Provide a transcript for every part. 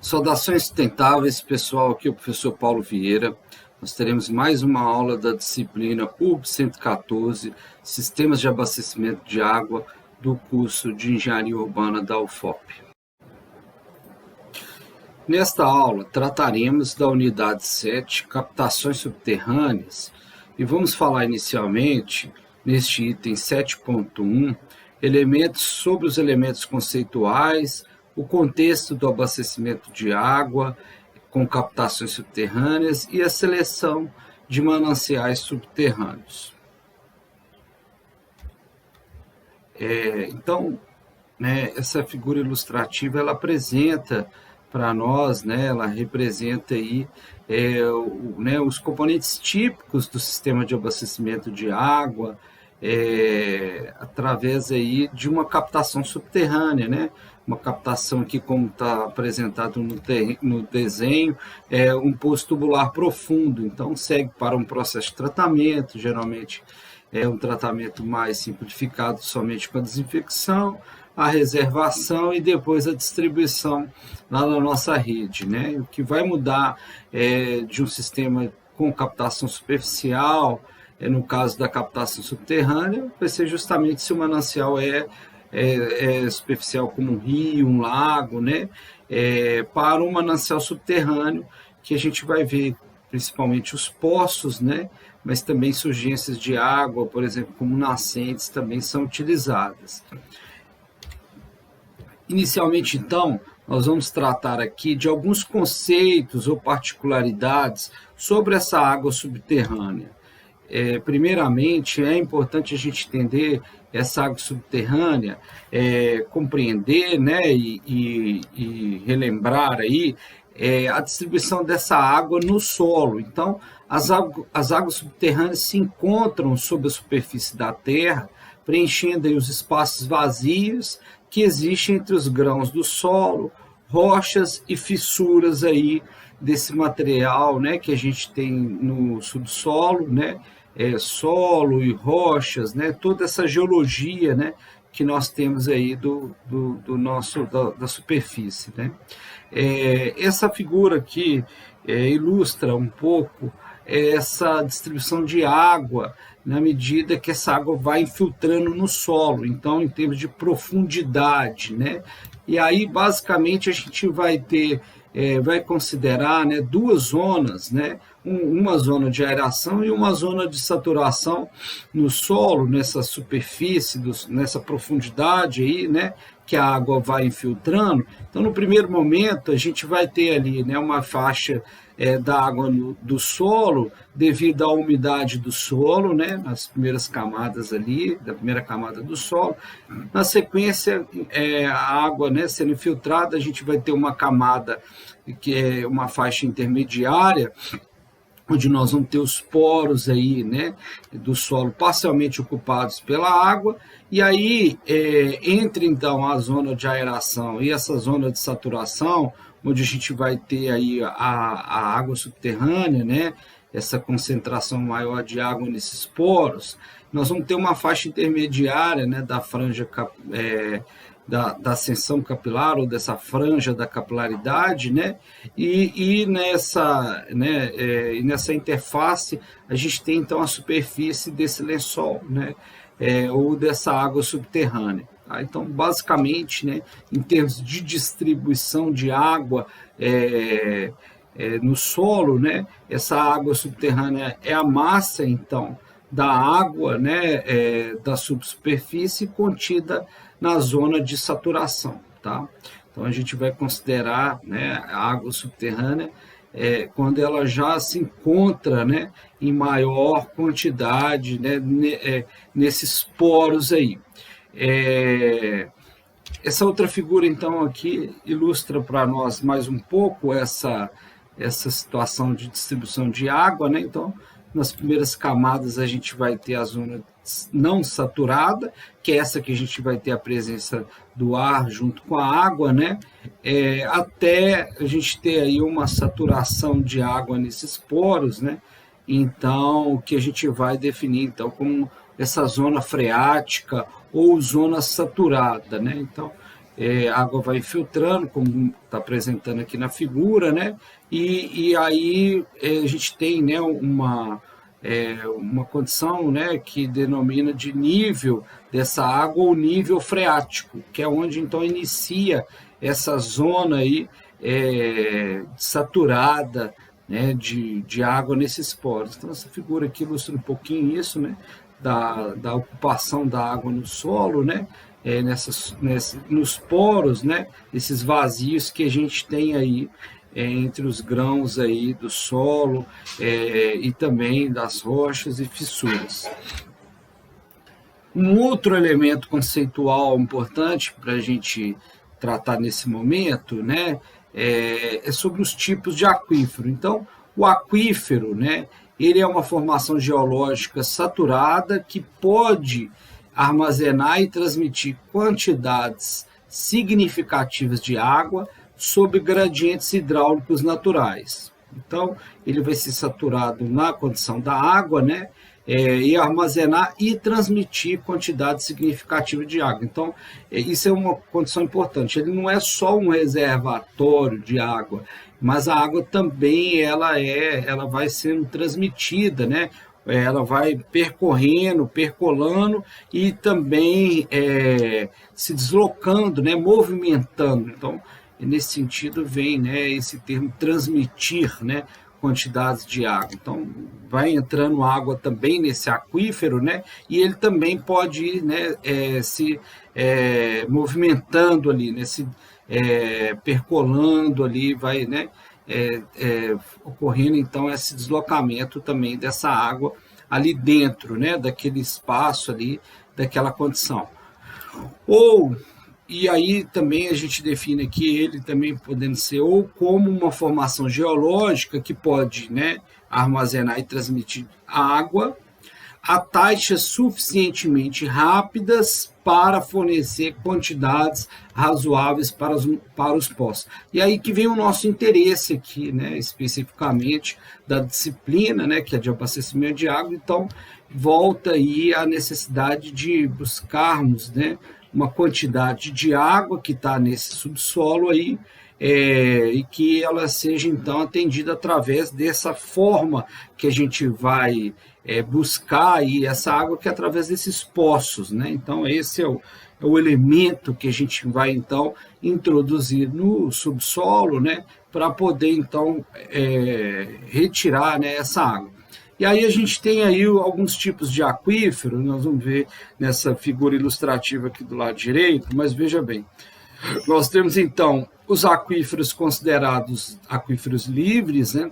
Saudações sustentáveis, pessoal, aqui é o professor Paulo Vieira. Nós teremos mais uma aula da disciplina UB 114, Sistemas de Abastecimento de Água, do curso de Engenharia Urbana da UFOP. Nesta aula, trataremos da unidade 7, captações subterrâneas, e vamos falar inicialmente, neste item 7.1, sobre os elementos conceituais, o contexto do abastecimento de água com captações subterrâneas e a seleção de mananciais subterrâneos. Então, essa figura ilustrativa ela apresenta para nós, ela representa aí os componentes típicos do sistema de abastecimento de água, através aí de uma captação subterrânea, uma captação aqui, como está apresentado no desenho, um poço tubular profundo, então segue para um processo de tratamento, geralmente é um tratamento mais simplificado, somente com a desinfecção, a reservação e depois a distribuição lá na nossa rede. O que vai mudar de um sistema com captação superficial, no caso da captação subterrânea, vai ser justamente se o manancial é superficial como um rio, um lago, para um manancial subterrâneo, que a gente vai ver principalmente os poços, mas também surgências de água, por exemplo, como nascentes, também são utilizadas. Inicialmente, então, nós vamos tratar aqui de alguns conceitos ou particularidades sobre essa água subterrânea. Primeiramente, é importante a gente entender essa água subterrânea, compreender e relembrar aí a distribuição dessa água no solo. Então, as águas subterrâneas se encontram sob a superfície da terra, preenchendo aí os espaços vazios que existem entre os grãos do solo, rochas e fissuras aí desse material, que a gente tem no subsolo, solo e rochas, toda essa geologia, que nós temos aí da superfície, Essa figura aqui ilustra um pouco essa distribuição de água na medida que essa água vai infiltrando no solo, então em termos de profundidade, E aí basicamente a gente vai considerar duas zonas, uma zona de aeração e uma zona de saturação no solo, nessa superfície, nessa profundidade aí, que a água vai infiltrando. Então, no primeiro momento, a gente vai ter ali uma faixa da água do solo, devido à umidade do solo, nas primeiras camadas ali, da primeira camada do solo. Na sequência, a água sendo infiltrada, a gente vai ter uma camada que é uma faixa intermediária, onde nós vamos ter os poros aí, do solo parcialmente ocupados pela água, e aí entre então a zona de aeração e essa zona de saturação, onde a gente vai ter aí a água subterrânea, essa concentração maior de água nesses poros. Nós vamos ter uma faixa intermediária, da franja da ascensão capilar, ou dessa franja da capilaridade, e nessa interface a gente tem então a superfície desse lençol, ou dessa água subterrânea. Então, basicamente, em termos de distribuição de água no solo, essa água subterrânea é a massa, então, da água, da subsuperfície contida na zona de saturação, tá? Então, a gente vai considerar a água subterrânea quando ela já se encontra em maior quantidade nesses poros aí. Essa outra figura, então, aqui ilustra para nós mais um pouco essa situação de distribuição de água, Então, nas primeiras camadas a gente vai ter a zona não saturada, que é essa que a gente vai ter a presença do ar junto com a água, até a gente ter aí uma saturação de água nesses poros, Então, o que a gente vai definir então como essa zona freática ou zona saturada, Então, a água vai filtrando, como está apresentando aqui na figura, né? E aí a gente tem, né, uma condição, né, que denomina de nível dessa água ou nível freático, que é onde então inicia essa zona aí saturada, né, de água nesses poros. Então essa figura aqui ilustra um pouquinho isso, né, da ocupação da água no solo, né, nos poros, né, esses vazios que a gente tem aí entre os grãos aí do solo e também das rochas e fissuras. Um outro elemento conceitual importante para a gente tratar nesse momento, né, é sobre os tipos de aquífero. Então, o aquífero, né, ele é uma formação geológica saturada que pode armazenar e transmitir quantidades significativas de água sob gradientes hidráulicos naturais. Então, ele vai ser saturado na condição da água, né? E armazenar e transmitir quantidade significativa de água. Então, isso é uma condição importante. Ele não é só um reservatório de água, mas a água também ela vai sendo transmitida, né? Ela vai percorrendo, percolando e também se deslocando, né? Movimentando. Então, nesse sentido vem, né, esse termo transmitir, né, quantidades de água. Então, vai entrando água também nesse aquífero, né, e ele também pode ir, né, se movimentando ali, né, se percolando ali, vai, né, ocorrendo então esse deslocamento também dessa água ali dentro, né, daquele espaço ali, daquela condição. E aí também a gente define aqui ele também podendo ser ou como uma formação geológica que pode, né, armazenar e transmitir água a taxas suficientemente rápidas para fornecer quantidades razoáveis para os poços. E aí que vem o nosso interesse aqui, né, especificamente da disciplina, né, que é de abastecimento de água. Então, volta aí a necessidade de buscarmos, né, uma quantidade de água que está nesse subsolo aí, e que ela seja então atendida através dessa forma que a gente vai buscar aí essa água, que é através desses poços, né? Então esse é o elemento que a gente vai então introduzir no subsolo, né, para poder então retirar, né, essa água. E aí a gente tem aí alguns tipos de aquífero, nós vamos ver nessa figura ilustrativa aqui do lado direito, mas veja bem, nós temos então os aquíferos considerados aquíferos livres, né,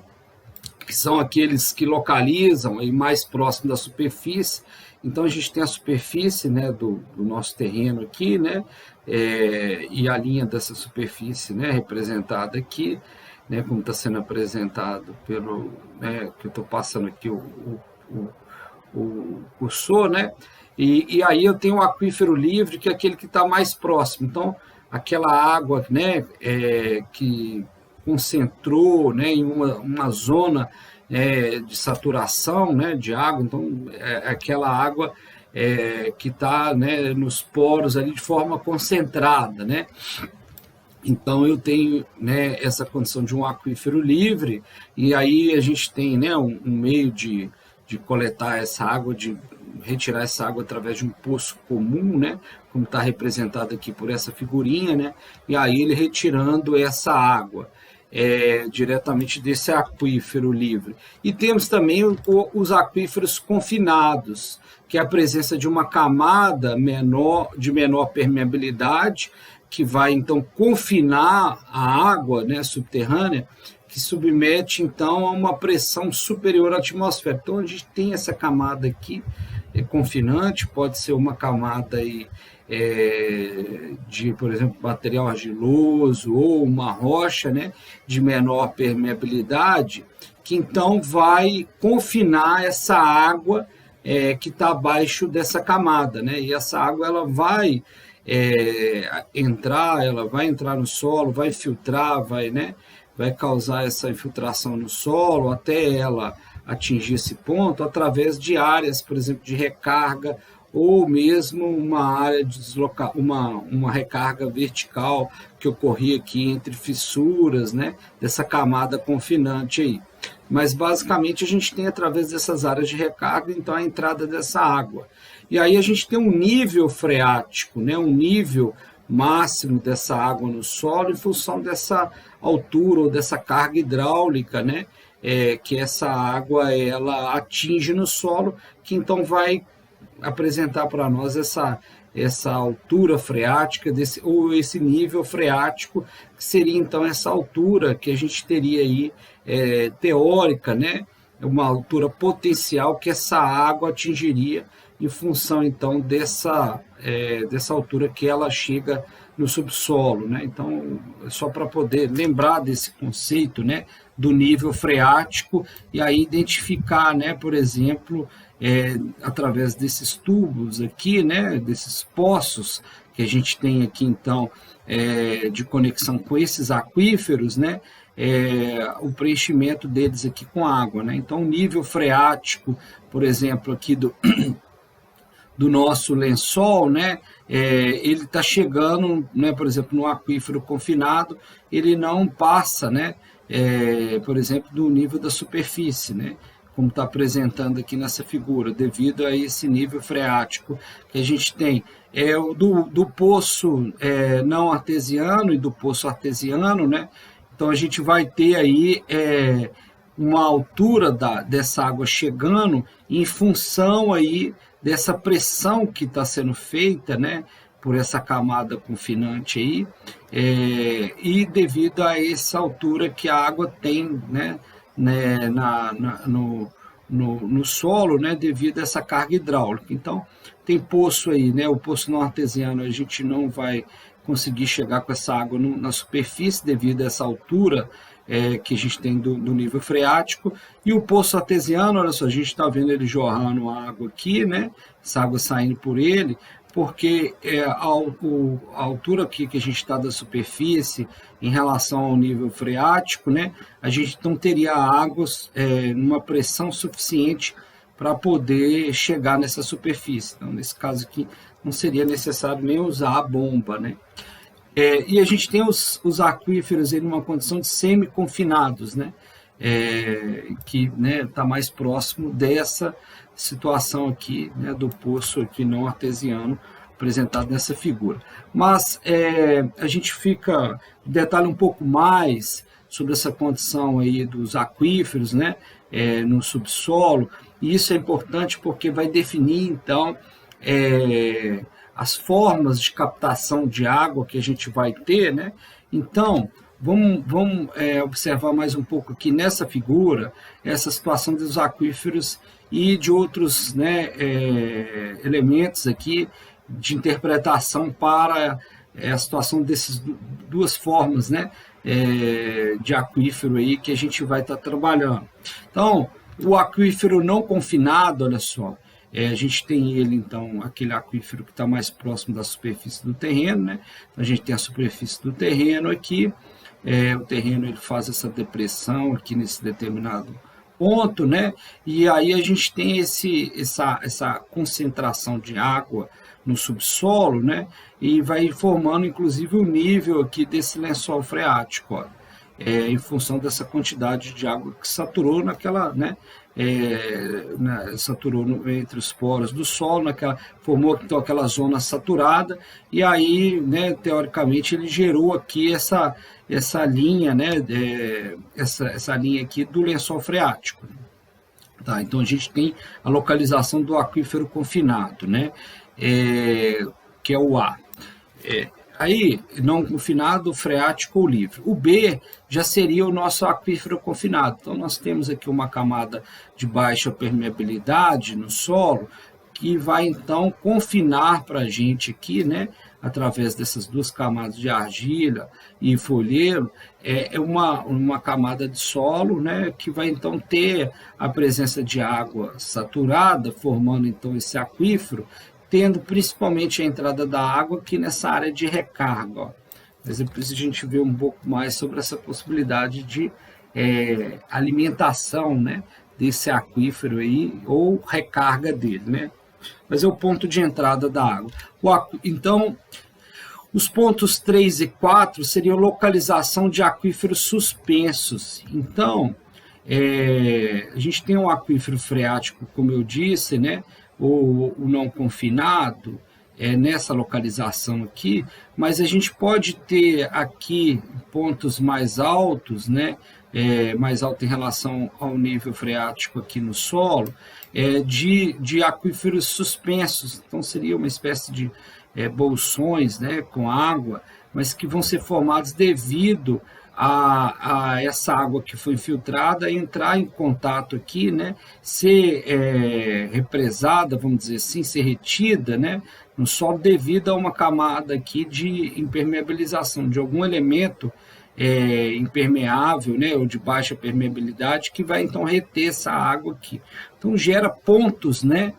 que são aqueles que localizam aí mais próximo da superfície. Então a gente tem a superfície, né, do nosso terreno aqui, né, e a linha dessa superfície, né, representada aqui, né, como está sendo apresentado pelo, né, que eu estou passando aqui o cursor, né, e aí eu tenho um aquífero livre, que é aquele que está mais próximo. Então, aquela água, né, que concentrou, né, em uma zona de saturação, né, de água. Então, aquela água que está, né, nos poros ali de forma concentrada, né. Então, eu tenho, né, essa condição de um aquífero livre, e aí a gente tem, né, um meio de coletar essa água, de retirar essa água através de um poço comum, né, como está representado aqui por essa figurinha, né, e aí ele retirando essa água diretamente desse aquífero livre. E temos também os aquíferos confinados, que é a presença de uma camada de menor permeabilidade, que vai então confinar a água, né, subterrânea, que submete então a uma pressão superior à atmosfera. Então a gente tem essa camada aqui confinante, pode ser uma camada aí, de, por exemplo, material argiloso ou uma rocha, né, de menor permeabilidade, que então vai confinar essa água que está abaixo dessa camada, né, e essa água ela vai entrar no solo, vai filtrar, né, vai causar essa infiltração no solo até ela atingir esse ponto através de áreas, por exemplo, de recarga ou mesmo uma área de uma recarga vertical que ocorria aqui entre fissuras, né, dessa camada confinante aí. Mas basicamente a gente tem através dessas áreas de recarga, então a entrada dessa água. E aí a gente tem um nível freático, né, um nível máximo dessa água no solo em função dessa altura ou dessa carga hidráulica, né, que essa água ela atinge no solo, que então vai apresentar para nós essa altura freática ou esse nível freático, que seria então essa altura que a gente teria aí teórica, né? Uma altura potencial que essa água atingiria em função então dessa altura que ela chega no subsolo, né? Então, só para poder lembrar desse conceito, né, do nível freático e aí identificar, né, por exemplo, através desses tubos aqui, né, desses poços que a gente tem aqui, então, de conexão com esses aquíferos, né, o preenchimento deles aqui com água, né? Então, o nível freático, por exemplo, aqui do nosso lençol, né, ele está chegando, né, por exemplo, no aquífero confinado, ele não passa, né, por exemplo, do nível da superfície, né, como está apresentando aqui nessa figura, devido a esse nível freático que a gente tem. Do poço não artesiano e do poço artesiano, né, então a gente vai ter aí uma altura dessa água chegando em função aí dessa pressão que está sendo feita, né, por essa camada confinante aí, e devido a essa altura que a água tem, né, no solo, né, devido a essa carga hidráulica. Então, tem poço aí, né, o poço não artesiano a gente não vai conseguir chegar com essa água na superfície devido a essa altura que a gente tem do nível freático, e o poço artesiano, olha só, a gente está vendo ele jorrando água aqui, né? Essa água saindo por ele, porque a altura aqui que a gente está da superfície em relação ao nível freático, né? A gente não teria águas numa pressão suficiente para poder chegar nessa superfície. Então, nesse caso aqui, não seria necessário nem usar a bomba, né? E a gente tem os aquíferos em uma condição de semi-confinados, né? Que está mais próximo dessa situação aqui, né, do poço aqui não artesiano apresentado nessa figura. Mas a gente detalha um pouco mais sobre essa condição aí dos aquíferos, né, no subsolo, e isso é importante porque vai definir, então, as formas de captação de água que a gente vai ter, né? Então, vamos observar mais um pouco aqui nessa figura, essa situação dos aquíferos e de outros, né, elementos aqui de interpretação para a situação dessas duas formas, né, de aquífero aí que a gente vai estar trabalhando. Então, o aquífero não confinado, olha só, a gente tem ele, então, aquele aquífero que está mais próximo da superfície do terreno, né? A gente tem a superfície do terreno aqui, o terreno ele faz essa depressão aqui nesse determinado ponto, né? E aí a gente tem essa concentração de água no subsolo, né? E vai formando, inclusive, o nível aqui desse lençol freático, ó, em função dessa quantidade de água que saturou naquela, né? Saturou entre os poros do solo, formou então aquela zona saturada, e aí, né, teoricamente, ele gerou aqui essa linha, né, essa linha aqui do lençol freático. Tá? Então a gente tem a localização do aquífero confinado, né, que é o A. Aí, não confinado, freático ou livre. O B já seria o nosso aquífero confinado. Então, nós temos aqui uma camada de baixa permeabilidade no solo, que vai, então, confinar para a gente aqui, né, através dessas duas camadas de argila e folheiro, uma camada de solo, né, que vai, então, ter a presença de água saturada, formando, então, esse aquífero, tendo principalmente a entrada da água aqui nessa área de recarga. Ó. Mas é preciso a gente ver um pouco mais sobre essa possibilidade de alimentação, né, desse aquífero aí, ou recarga dele, né. mas é o ponto de entrada da água. Então, os pontos 3 e 4 seriam localização de aquíferos suspensos. Então, a gente tem um aquífero freático, como eu disse, né, o não confinado, nessa localização aqui, mas a gente pode ter aqui pontos mais altos, né, mais alto em relação ao nível freático aqui no solo, de aquíferos suspensos. Então, seria uma espécie de bolsões, né, com água, mas que vão ser formados devido a essa água que foi filtrada entrar em contato aqui, né, ser represada, vamos dizer assim, ser retida, né, no solo devido a uma camada aqui de impermeabilização, de algum elemento impermeável, né, ou de baixa permeabilidade, que vai então reter essa água aqui. Então gera pontos, né,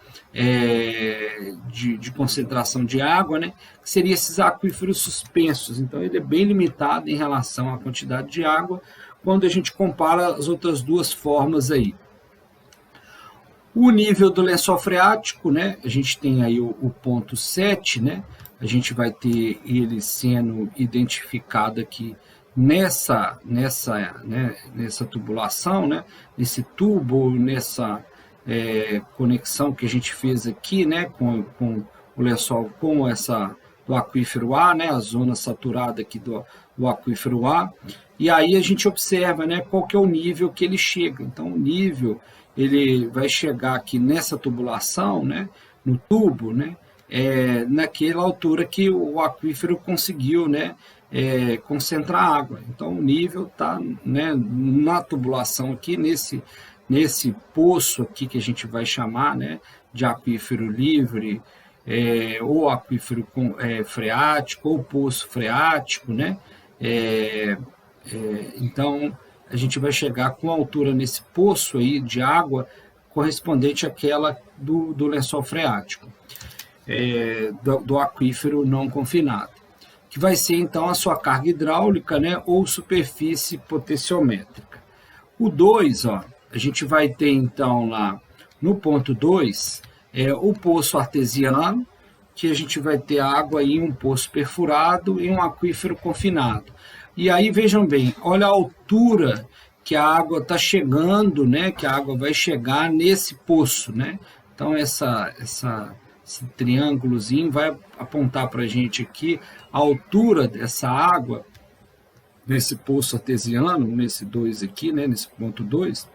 de concentração de água, né, que seriam esses aquíferos suspensos. Então ele é bem limitado em relação à quantidade de água quando a gente compara as outras duas formas aí. O nível do lençol freático, né, a gente tem aí o ponto 7, né, a gente vai ter ele sendo identificado aqui nessa tubulação, né, nesse tubo, nessa conexão que a gente fez aqui, né, com o lençol, com do aquífero A, né, a zona saturada aqui do aquífero A, e aí a gente observa, né, qual que é o nível que ele chega. Então, o nível, ele vai chegar aqui nessa tubulação, né, no tubo, né, naquela altura que o aquífero conseguiu, né, concentrar água. Então, o nível está, né, na tubulação aqui, nesse poço aqui que a gente vai chamar, né, de aquífero livre, ou aquífero freático, ou poço freático, né? Então, a gente vai chegar com a altura nesse poço aí de água correspondente àquela do lençol freático, do aquífero não confinado, que vai ser então a sua carga hidráulica, né, ou superfície potenciométrica. O 2, ó, a gente vai ter então lá no ponto 2, o poço artesiano, que a gente vai ter água em um poço perfurado e um aquífero confinado. E aí vejam bem, olha a altura que a água está chegando, né, que a água vai chegar nesse poço, né? Então esse triângulozinho vai apontar para a gente aqui a altura dessa água nesse poço artesiano, nesse 2 aqui, né, nesse ponto 2,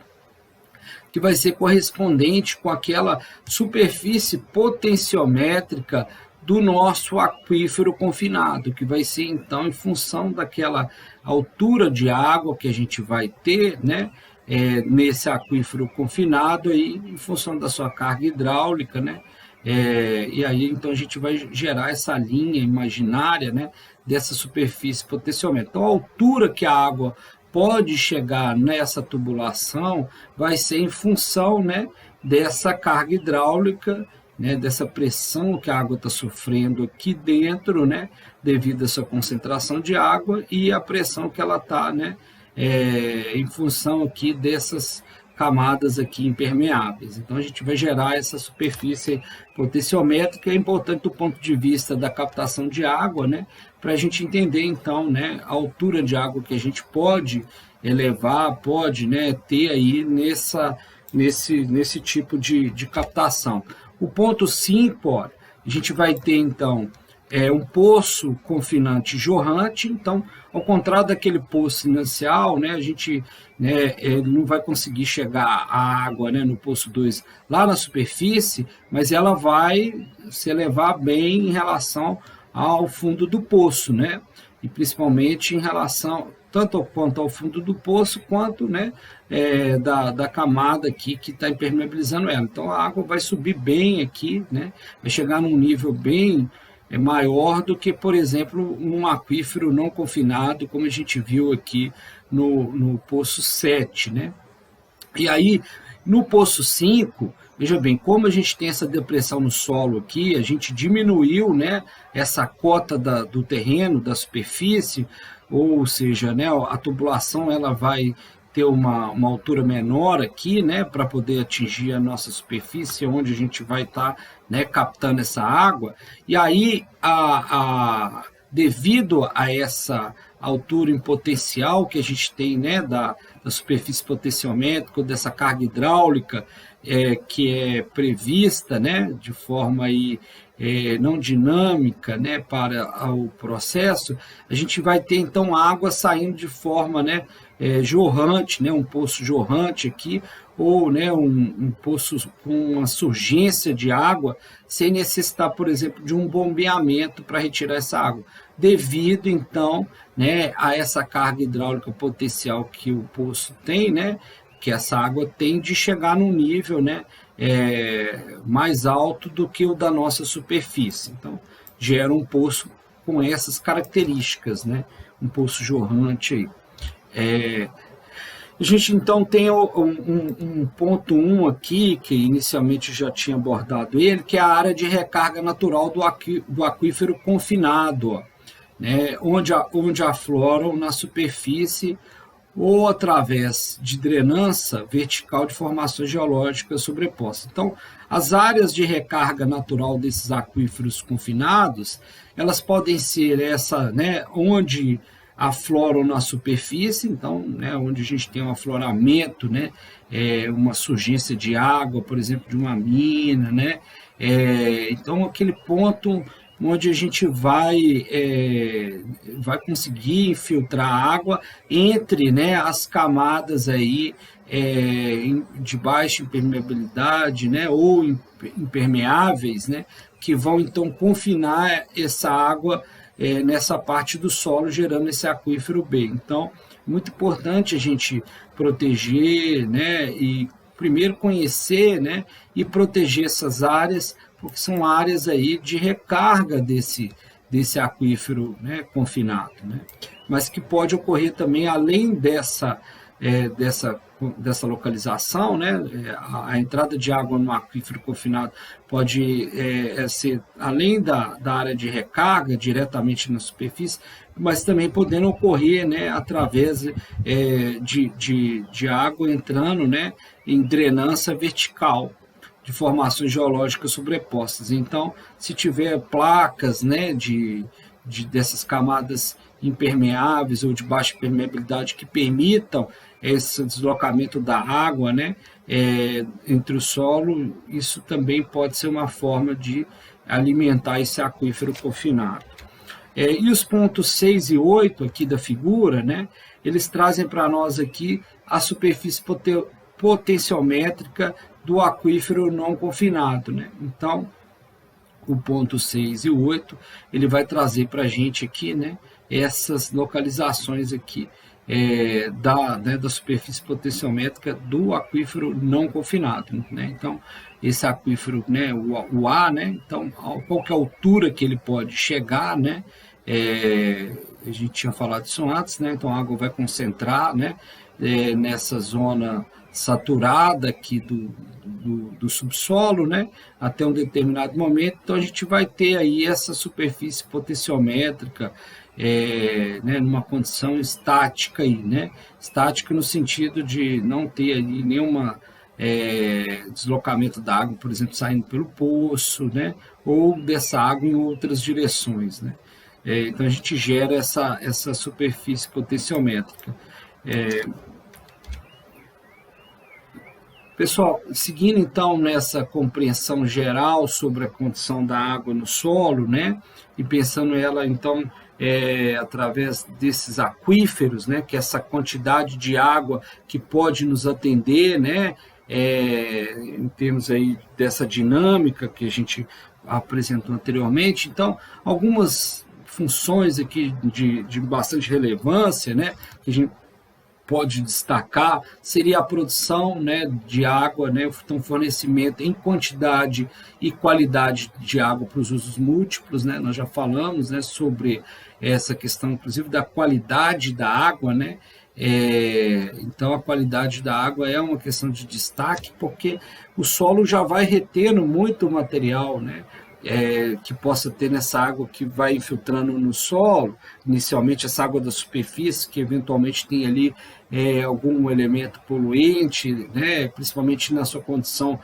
que vai ser correspondente com aquela superfície potenciométrica do nosso aquífero confinado, que vai ser então em função daquela altura de água que a gente vai ter, né, nesse aquífero confinado aí, em função da sua carga hidráulica, né, e aí então a gente vai gerar essa linha imaginária, né, dessa superfície potencialmente. Então a altura que a água pode chegar nessa tubulação vai ser em função, né, dessa carga hidráulica, né, dessa pressão que a água está sofrendo aqui dentro, né, devido à sua concentração de água, e a pressão que ela está, né, em função aqui dessas camadas aqui impermeáveis. Então a gente vai gerar essa superfície potenciométrica. É importante do ponto de vista da captação de água, né, para a gente entender então, né, a altura de água que a gente pode elevar, pode, né, ter aí nesse tipo de captação. O ponto 5, ó, a gente vai ter então um poço confinante jorrante. Então, ao contrário daquele poço inicial, né, a gente, né, não vai conseguir chegar a água, né, no poço 2 lá na superfície, mas ela vai se elevar bem em relação ao fundo do poço, né, e principalmente em relação tanto quanto ao fundo do poço, quanto, né, da camada aqui que está impermeabilizando ela. Então a água vai subir bem aqui, né, vai chegar num nível bem maior do que, por exemplo, um aquífero não confinado, como a gente viu aqui no poço 7, né? E aí, no poço 5, veja bem, como a gente tem essa depressão no solo aqui, a gente diminuiu, né, essa cota do terreno, da superfície, ou seja, né, a tubulação ela vai ter uma altura menor aqui, né, para poder atingir a nossa superfície, onde a gente vai estar, né, captando essa água. E aí, devido a essa altura em potencial que a gente tem, né, da superfície potenciométrica, dessa carga hidráulica que é prevista, né, de forma aí, não dinâmica, né, para o processo, a gente vai ter então água saindo de forma, né, jorrante, né, um poço jorrante aqui, ou, né, um poço com uma surgência de água, sem necessitar, por exemplo, de um bombeamento para retirar essa água, devido então, né, a essa carga hidráulica potencial que o poço tem, né, que essa água tem de chegar num nível, né, mais alto do que o da nossa superfície. Então, gera um poço com essas características, né, um poço jorrante aí. A gente então tem um ponto 1 aqui, que inicialmente já tinha abordado ele, que é a área de recarga natural do aquífero confinado, ó, né, onde afloram na superfície ou através de drenança vertical de formações geológicas sobrepostas. Então, as áreas de recarga natural desses aquíferos confinados, elas podem ser essa, né, onde afloram na superfície, então, né, onde a gente tem um afloramento, né, uma surgência de água, por exemplo, de uma mina, né, então aquele ponto onde a gente vai conseguir infiltrar água entre, né, as camadas aí, de baixa impermeabilidade, né, ou impermeáveis, né, que vão então confinar essa água nessa parte do solo, gerando esse aquífero B. Então, muito importante a gente proteger, né, e primeiro conhecer, né, e proteger essas áreas, porque são áreas aí de recarga desse aquífero, né, confinado, né, mas que pode ocorrer também além dessa localização, né, a entrada de água no aquífero confinado pode ser além da área de recarga, diretamente na superfície, mas também podendo ocorrer, né, através de água entrando, né, em drenança vertical, de formações geológicas sobrepostas. Então, se tiver placas, né, dessas camadas impermeáveis ou de baixa permeabilidade que permitam esse deslocamento da água, né, entre o solo, isso também pode ser uma forma de alimentar esse aquífero confinado. E os pontos 6 e 8 aqui da figura, né, eles trazem para nós aqui a superfície potenciométrica do aquífero não confinado, né? Então, o ponto 6 e 8, ele vai trazer para a gente aqui, né, essas localizações aqui da superfície potenciométrica do aquífero não confinado, né? Então, esse aquífero, né, o A, né, então, qual que é a altura que ele pode chegar, né? A gente tinha falado disso antes, né? Então, a água vai concentrar, né, nessa zona saturada aqui do subsolo, né, até um determinado momento. Então a gente vai ter aí essa superfície potenciométrica, né, numa condição estática aí, né, estática no sentido de não ter ali nenhuma deslocamento da água, por exemplo, saindo pelo poço, né, ou dessa água em outras direções, né. Então a gente gera essa superfície potenciométrica. Pessoal, seguindo então nessa compreensão geral sobre a condição da água no solo, né, e pensando ela então através desses aquíferos, né, que é essa quantidade de água que pode nos atender, né, em termos aí dessa dinâmica que a gente apresentou anteriormente. Então, algumas funções aqui de bastante relevância, né, que a gente pode destacar, seria a produção, né, de água, né, então fornecimento em quantidade e qualidade de água para os usos múltiplos, né, nós já falamos, né, sobre essa questão, inclusive, da qualidade da água, né, então a qualidade da água é uma questão de destaque, porque o solo já vai retendo muito material, né, que possa ter nessa água que vai infiltrando no solo, inicialmente essa água da superfície, que eventualmente tem ali algum elemento poluente, né, principalmente na sua condição,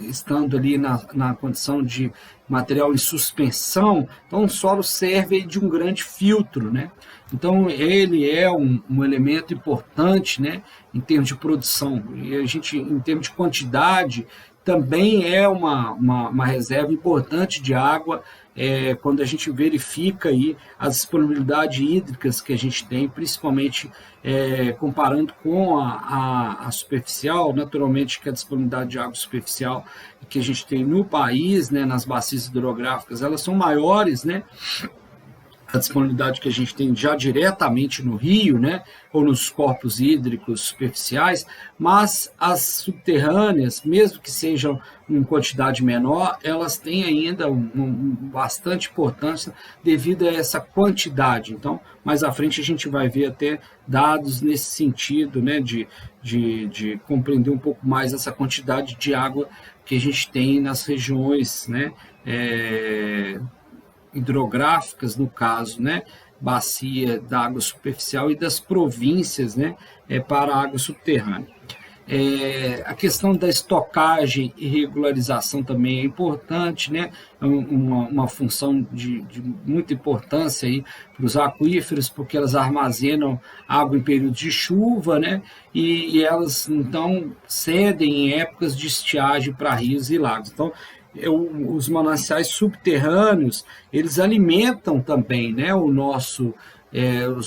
estando ali na condição de material em suspensão, então o solo serve de um grande filtro, né? Então ele é um elemento importante, né, em termos de produção, e a gente, em termos de quantidade, também é uma reserva importante de água, quando a gente verifica aí as disponibilidades hídricas que a gente tem, principalmente comparando com a superficial, naturalmente que a disponibilidade de água superficial que a gente tem no país, né, nas bacias hidrográficas, elas são maiores, né, a disponibilidade que a gente tem já diretamente no rio, né, ou nos corpos hídricos superficiais, mas as subterrâneas, mesmo que sejam em quantidade menor, elas têm ainda bastante importância devido a essa quantidade. Então, mais à frente a gente vai ver até dados nesse sentido, né, de compreender um pouco mais essa quantidade de água que a gente tem nas regiões, né, hidrográficas, no caso, né, bacia da água superficial e das províncias, né, para a água subterrânea. A questão da estocagem e regularização também é importante, né, uma função de muita importância aí para os aquíferos, porque elas armazenam água em períodos de chuva, né, e elas, então, cedem em épocas de estiagem para rios e lagos. Então, os mananciais subterrâneos, eles alimentam também, né, os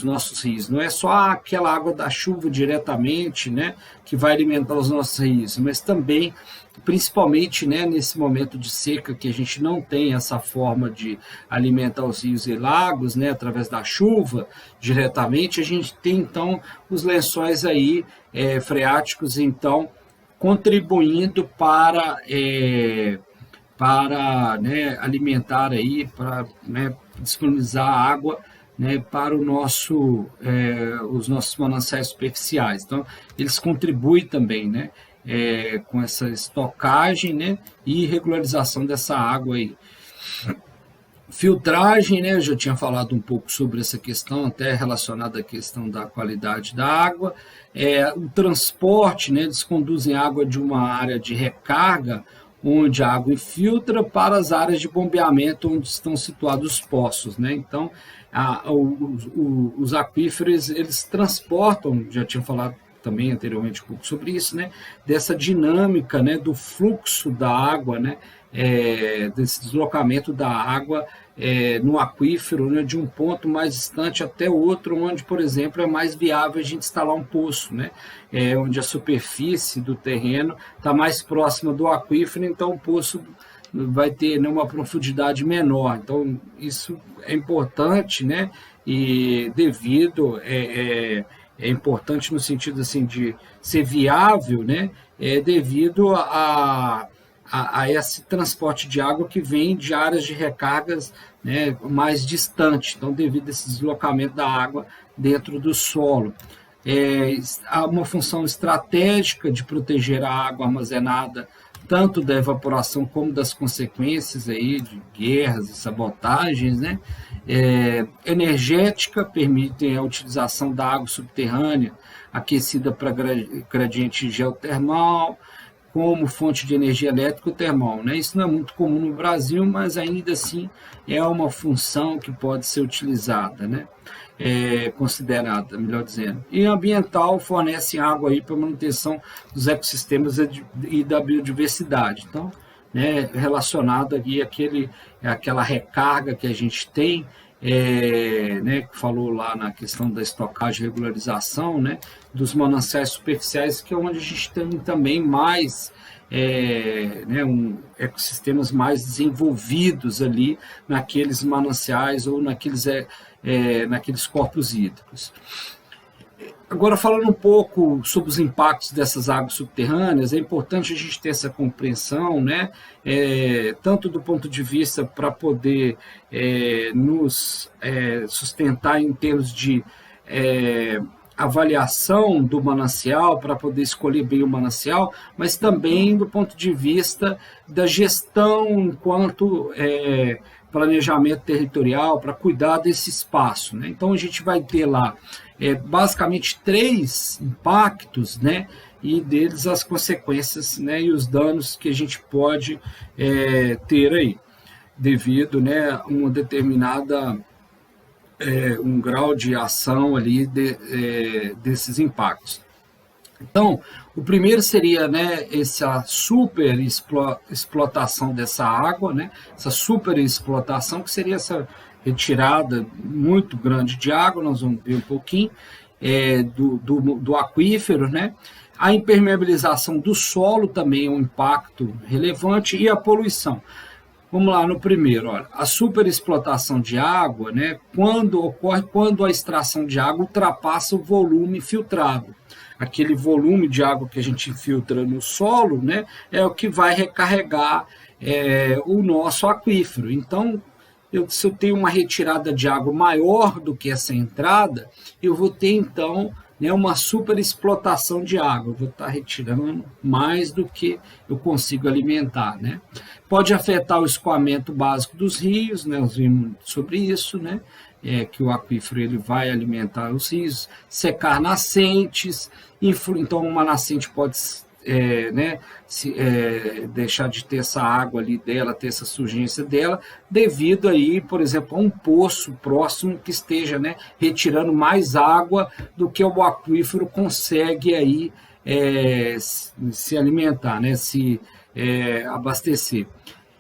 nossos rios. Não é só aquela água da chuva diretamente, né, que vai alimentar os nossos rios, mas também, principalmente, né, nesse momento de seca, que a gente não tem essa forma de alimentar os rios e lagos, né, através da chuva diretamente, a gente tem, então, os lençóis aí freáticos, então, contribuindo para né, alimentar aí, para, né, disponibilizar água, né, para os nossos mananciais superficiais. Então, eles contribuem também, né, com essa estocagem, né, e regularização dessa água aí. Filtragem, né, eu já tinha falado um pouco sobre essa questão, até relacionada à questão da qualidade da água. O transporte, né, eles conduzem água de uma área de recarga, onde a água infiltra, para as áreas de bombeamento onde estão situados os poços, né? Então, os aquíferos, eles transportam, já tinha falado também anteriormente um pouco sobre isso, né? Dessa dinâmica, né, do fluxo da água, né? Desse deslocamento da água no aquífero, né, de um ponto mais distante até outro, onde, por exemplo, é mais viável a gente instalar um poço, né, onde a superfície do terreno está mais próxima do aquífero, então o poço vai ter, né, uma profundidade menor. Então, isso é importante, né, e devido é importante no sentido assim de ser viável, né, devido a esse transporte de água que vem de áreas de recargas, né, mais distantes, então devido a esse deslocamento da água dentro do solo. Há uma função estratégica de proteger a água armazenada, tanto da evaporação como das consequências aí de guerras e sabotagens, né? Energética, permitem a utilização da água subterrânea aquecida para gradiente geotermal, como fonte de energia elétrica ou termal, né? Isso não é muito comum no Brasil, mas ainda assim é uma função que pode ser utilizada, né? Considerada, melhor dizendo. E ambiental, fornece água aí para manutenção dos ecossistemas e da biodiversidade. Então, né, relacionado aqui àquela recarga que a gente tem, né, que falou lá na questão da estocagem e regularização, né, dos mananciais superficiais, que é onde a gente tem também mais né, ecossistemas mais desenvolvidos ali naqueles mananciais ou naqueles corpos hídricos. Agora, falando um pouco sobre os impactos dessas águas subterrâneas, é importante a gente ter essa compreensão, né? Tanto do ponto de vista para poder nos sustentar em termos de avaliação do manancial, para poder escolher bem o manancial, mas também do ponto de vista da gestão enquanto planejamento territorial, para cuidar desse espaço, né? Então a gente vai ter lá basicamente 3 impactos, né? E deles as consequências, né? E os danos que a gente pode ter aí, devido, né, a uma determinada um grau de ação ali desses impactos. Então, o primeiro seria, né, essa super explotação dessa água, né, essa super explotação, que seria essa retirada muito grande de água, nós vamos ver um pouquinho, do aquífero, né? A impermeabilização do solo também é um impacto relevante, e a poluição. Vamos lá no primeiro, olha, a superexplotação de água, né, ocorre quando a extração de água ultrapassa o volume filtrado. Aquele volume de água que a gente infiltra no solo, né, é o que vai recarregar o nosso aquífero. Então, se eu tenho uma retirada de água maior do que essa entrada, eu vou ter, então, né, uma superexplotação de água. Eu vou estar retirando mais do que eu consigo alimentar, né? Pode afetar o escoamento básico dos rios, né? Nós vimos sobre isso, né? Que o aquífero ele vai alimentar os rios, secar nascentes, então uma nascente pode né, deixar de ter essa água ali dela, ter essa surgência dela, devido aí, por exemplo, a um poço próximo que esteja, né, retirando mais água do que o aquífero consegue aí se alimentar, né, se abastecer.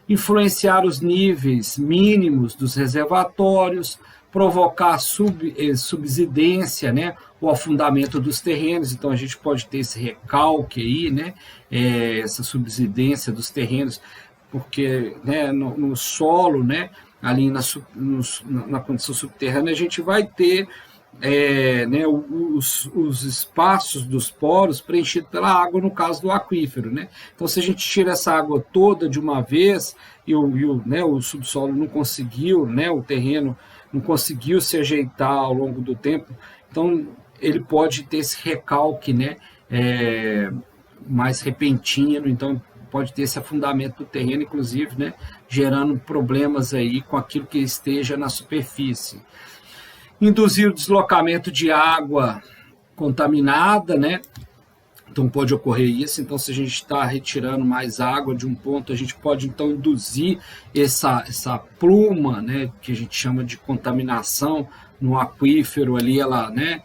Influenciar os níveis mínimos dos reservatórios, provocar subsidência, né, o afundamento dos terrenos. Então a gente pode ter esse recalque aí, né, essa subsidência dos terrenos, porque, né, no solo, né, ali na condição subterrânea, a gente vai ter né, os espaços dos poros preenchidos pela água, no caso do aquífero, né? Então, se a gente tira essa água toda de uma vez e o subsolo não conseguiu, né, o terreno não conseguiu se ajeitar ao longo do tempo, então ele pode ter esse recalque, né, mais repentino, então pode ter esse afundamento do terreno, inclusive, né, gerando problemas aí com aquilo que esteja na superfície. Induzir o deslocamento de água contaminada, né? Então pode ocorrer isso. Então, se a gente está retirando mais água de um ponto, a gente pode então induzir essa pluma, né, que a gente chama de contaminação no aquífero ali, ela, né,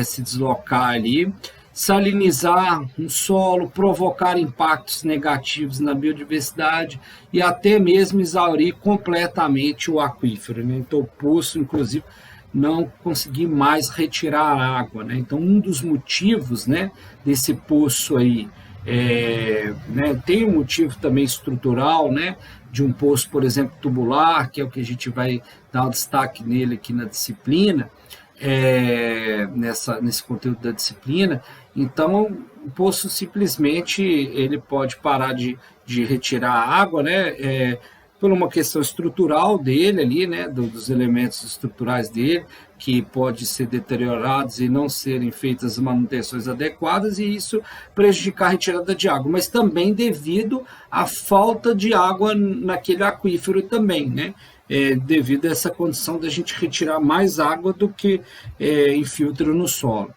se deslocar ali. Salinizar um solo, provocar impactos negativos na biodiversidade e até mesmo exaurir completamente o aquífero, né? Então o poço, inclusive, não conseguir mais retirar a água, né? Então, um dos motivos, né, desse poço aí, né, tem um motivo também estrutural, né, de um poço, por exemplo, tubular, que é o que a gente vai dar um destaque nele aqui na disciplina, nesse conteúdo da disciplina. Então, o poço simplesmente ele pode parar de retirar a água, né, por uma questão estrutural dele ali, né, dos elementos estruturais dele, que pode ser deteriorados e não serem feitas manutenções adequadas, e isso prejudicar a retirada de água, mas também devido à falta de água naquele aquífero também, né, devido a essa condição da gente retirar mais água do que infiltra no solo.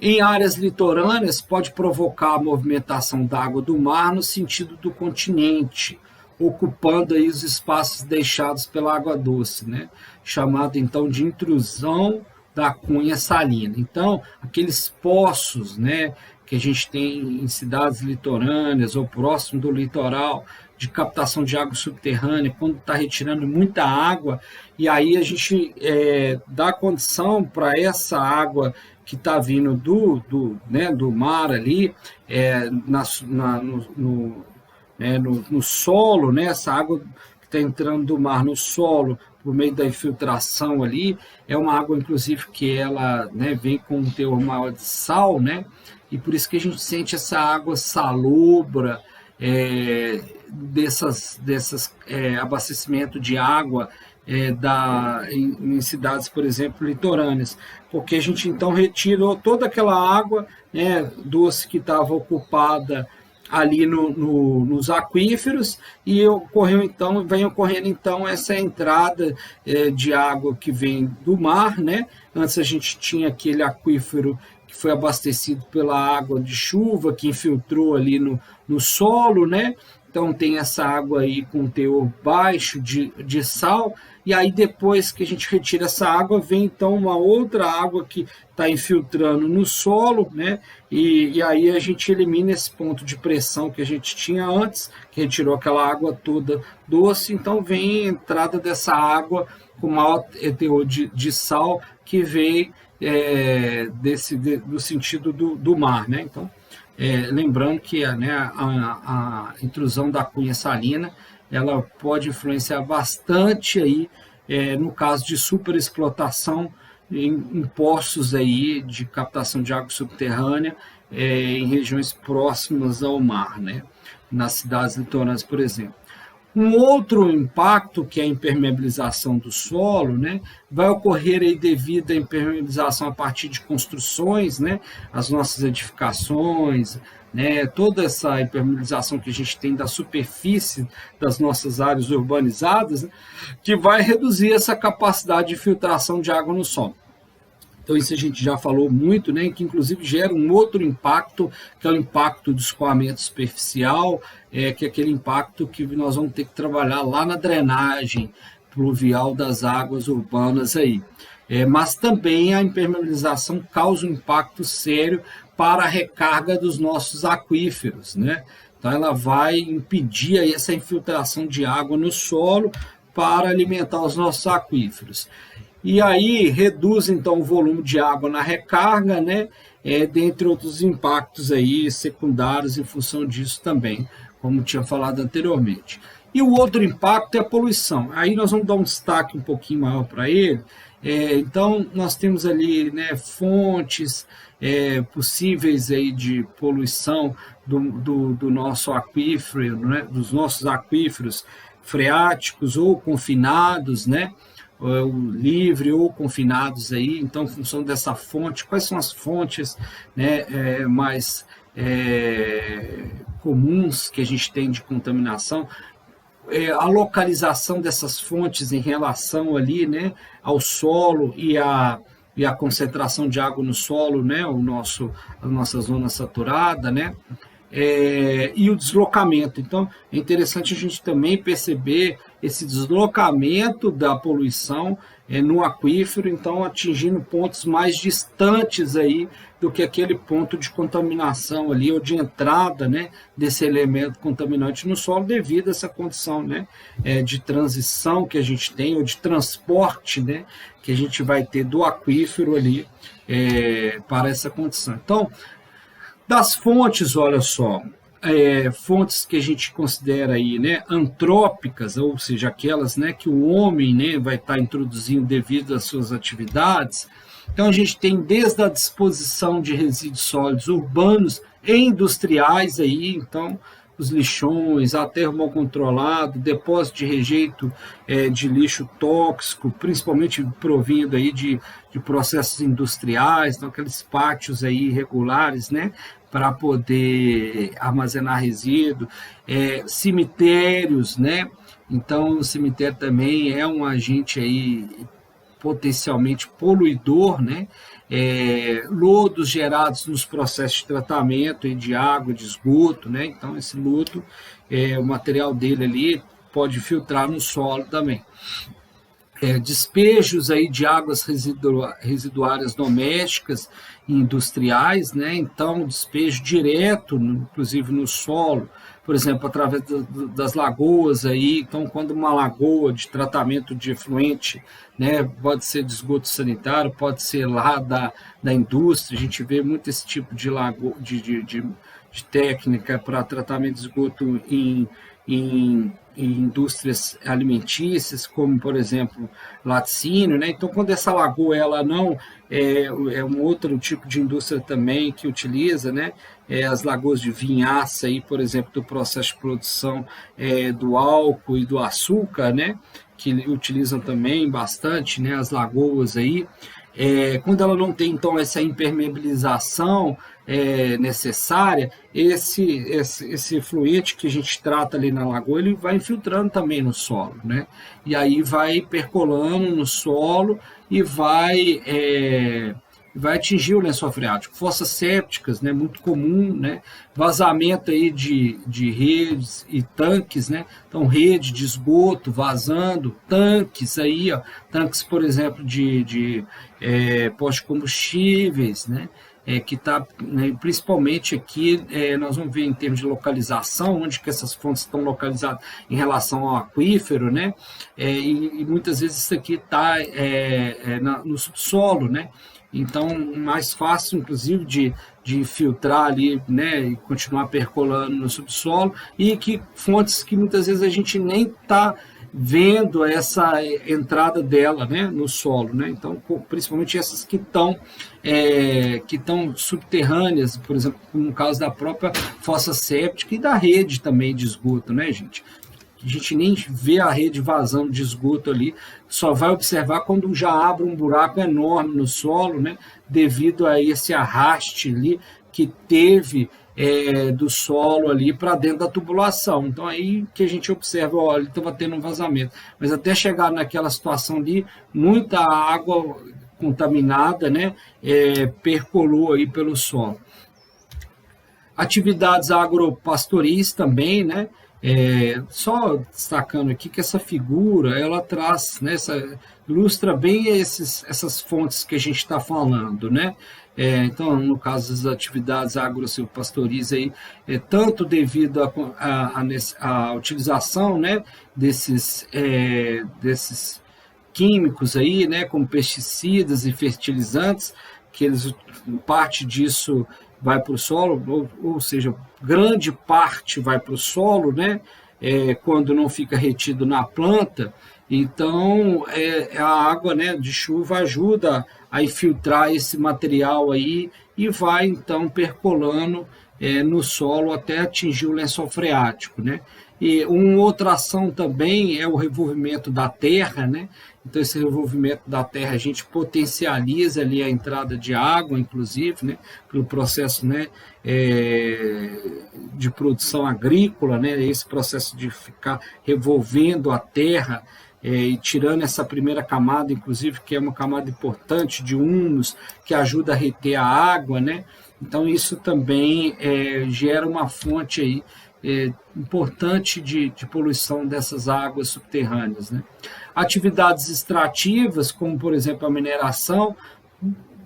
Em áreas litorâneas, pode provocar a movimentação da água do mar no sentido do continente, ocupando aí os espaços deixados pela água doce, né? Chamado então de intrusão da cunha salina. Então, aqueles poços, né, que a gente tem em cidades litorâneas ou próximo do litoral, de captação de água subterrânea, quando está retirando muita água, e aí a gente dá condição para essa água que está vindo do mar ali, no solo, né, essa água que está entrando do mar no solo, por meio da infiltração ali, é uma água, inclusive, que ela, né, vem com um teor maior de sal, né, e por isso que a gente sente essa água salobra, dessas abastecimento de água em cidades, por exemplo, litorâneas, porque a gente então retirou toda aquela água, né, doce que estava ocupada ali nos aquíferos e vem ocorrendo então essa entrada de água que vem do mar, né? Antes a gente tinha aquele aquífero que foi abastecido pela água de chuva que infiltrou ali no solo, né? Então tem essa água aí com teor baixo de sal, e aí depois que a gente retira essa água, vem então uma outra água que está infiltrando no solo, né? E aí a gente elimina esse ponto de pressão que a gente tinha antes, que retirou aquela água toda doce, então vem a entrada dessa água com maior teor de sal que vem do sentido do mar, né? Então, lembrando que a intrusão da cunha salina ela pode influenciar bastante aí, no caso de superexplotação em poços aí de captação de água subterrânea em regiões próximas ao mar, né? Nas cidades litorâneas, por exemplo. Um outro impacto, que é a impermeabilização do solo, né, vai ocorrer aí devido à impermeabilização a partir de construções, né, as nossas edificações, né, toda essa impermeabilização que a gente tem da superfície das nossas áreas urbanizadas, né, que vai reduzir essa capacidade de filtração de água no solo. Então, isso a gente já falou muito, né, que inclusive gera um outro impacto, que é o impacto do escoamento superficial, que é aquele impacto que nós vamos ter que trabalhar lá na drenagem pluvial das águas urbanas aí. Mas também a impermeabilização causa um impacto sério para a recarga dos nossos aquíferos, né? Então, ela vai impedir aí essa infiltração de água no solo para alimentar os nossos aquíferos. E aí reduz então o volume de água na recarga, né? Dentre outros impactos aí secundários em função disso também, como tinha falado anteriormente. E o outro impacto é a poluição. Aí nós vamos dar um destaque um pouquinho maior para ele. Então nós temos ali, né, fontes possíveis aí de poluição do nosso aquífero, né, dos nossos aquíferos freáticos ou confinados, né? Livre ou confinados aí. Então, em função dessa fonte, quais são as fontes, né, mais comuns que a gente tem de contaminação, a localização dessas fontes em relação ali, né, ao solo e a concentração de água no solo, né, a nossa zona saturada, né, e o deslocamento. Então, é interessante a gente também perceber esse deslocamento da poluição no aquífero, então atingindo pontos mais distantes aí do que aquele ponto de contaminação ali, ou de entrada, né, desse elemento contaminante no solo, devido a essa condição, né, de transição que a gente tem, ou de transporte, né, que a gente vai ter do aquífero ali para essa condição. Então, das fontes, olha só, fontes que a gente considera aí, né, antrópicas, ou seja, aquelas, né, que o homem, né, vai estar introduzindo devido às suas atividades. Então a gente tem desde a disposição de resíduos sólidos urbanos e industriais aí, então os lixões, aterro controlado, depósito de rejeito de lixo tóxico, principalmente provindo aí de processos industriais, então aqueles pátios aí irregulares, né, para poder armazenar resíduo, cemitérios, né? Então o cemitério também é um agente aí potencialmente poluidor, né? Lodos gerados nos processos de tratamento de água, de esgoto, né? Então esse lodo, o material dele ali pode filtrar no solo também. Despejos aí de águas residuárias domésticas e industriais, né? Então despejo direto, inclusive no solo, por exemplo, através das lagoas aí. Então, quando uma lagoa de tratamento de efluente, né, pode ser de esgoto sanitário, pode ser lá da indústria, a gente vê muito esse tipo de técnica para tratamento de esgoto em em indústrias alimentícias, como, por exemplo, laticínio, né? Então, quando essa lagoa ela não é um outro tipo de indústria também que utiliza, né? As lagoas de vinhaça, aí, por exemplo, do processo de produção do álcool e do açúcar, né? Que utilizam também bastante, né? As lagoas aí. Quando ela não tem, então, essa impermeabilização necessária, esse fluente que a gente trata ali na lagoa, ele vai infiltrando também no solo, né? E aí vai percolando no solo e vai atingir o lençol freático. Fossas sépticas, né, muito comum, né, vazamento aí de redes e tanques, né, então rede de esgoto vazando, tanques aí, ó, tanques, por exemplo, de postos de combustíveis, né, que está, né, principalmente aqui, nós vamos ver em termos de localização, onde que essas fontes estão localizadas em relação ao aquífero, né, e muitas vezes isso aqui está no subsolo, né, então mais fácil, inclusive, de filtrar ali, né, e continuar percolando no subsolo, e que fontes que muitas vezes a gente nem está vendo essa entrada dela, né, no solo, né? Então, principalmente essas que estão subterrâneas, por exemplo, no caso da própria fossa séptica e da rede também de esgoto, né, gente? A gente nem vê a rede vazando de esgoto ali, só vai observar quando já abre um buraco enorme no solo, né, devido a esse arraste ali que teve do solo ali para dentro da tubulação. Então aí que a gente observa, olha, ele estava tendo um vazamento, mas até chegar naquela situação ali, muita água contaminada, né, percolou aí pelo solo. Atividades agropastoris também, né? Só destacando aqui que essa figura, ela traz, né, ilustra bem essas fontes que a gente está falando, né? Então, no caso das atividades agrosilvopastoris, aí, tanto devido à utilização, né, desses químicos aí, né, como pesticidas e fertilizantes, que parte disso vai para o solo, ou seja, grande parte vai para o solo, né? Quando não fica retido na planta. Então, a água, né, de chuva ajuda a infiltrar esse material aí e vai, então, percolando no solo até atingir o lençol freático, né? E uma outra ação também é o revolvimento da terra, né? Então, esse revolvimento da terra, a gente potencializa ali a entrada de água, inclusive, né? Pelo processo, né, de produção agrícola, né? Esse processo de ficar revolvendo a terra e tirando essa primeira camada, inclusive, que é uma camada importante de humus, que ajuda a reter a água, né? Então, isso também gera uma fonte aí importante de poluição dessas águas subterrâneas, né? Atividades extrativas, como, por exemplo, a mineração,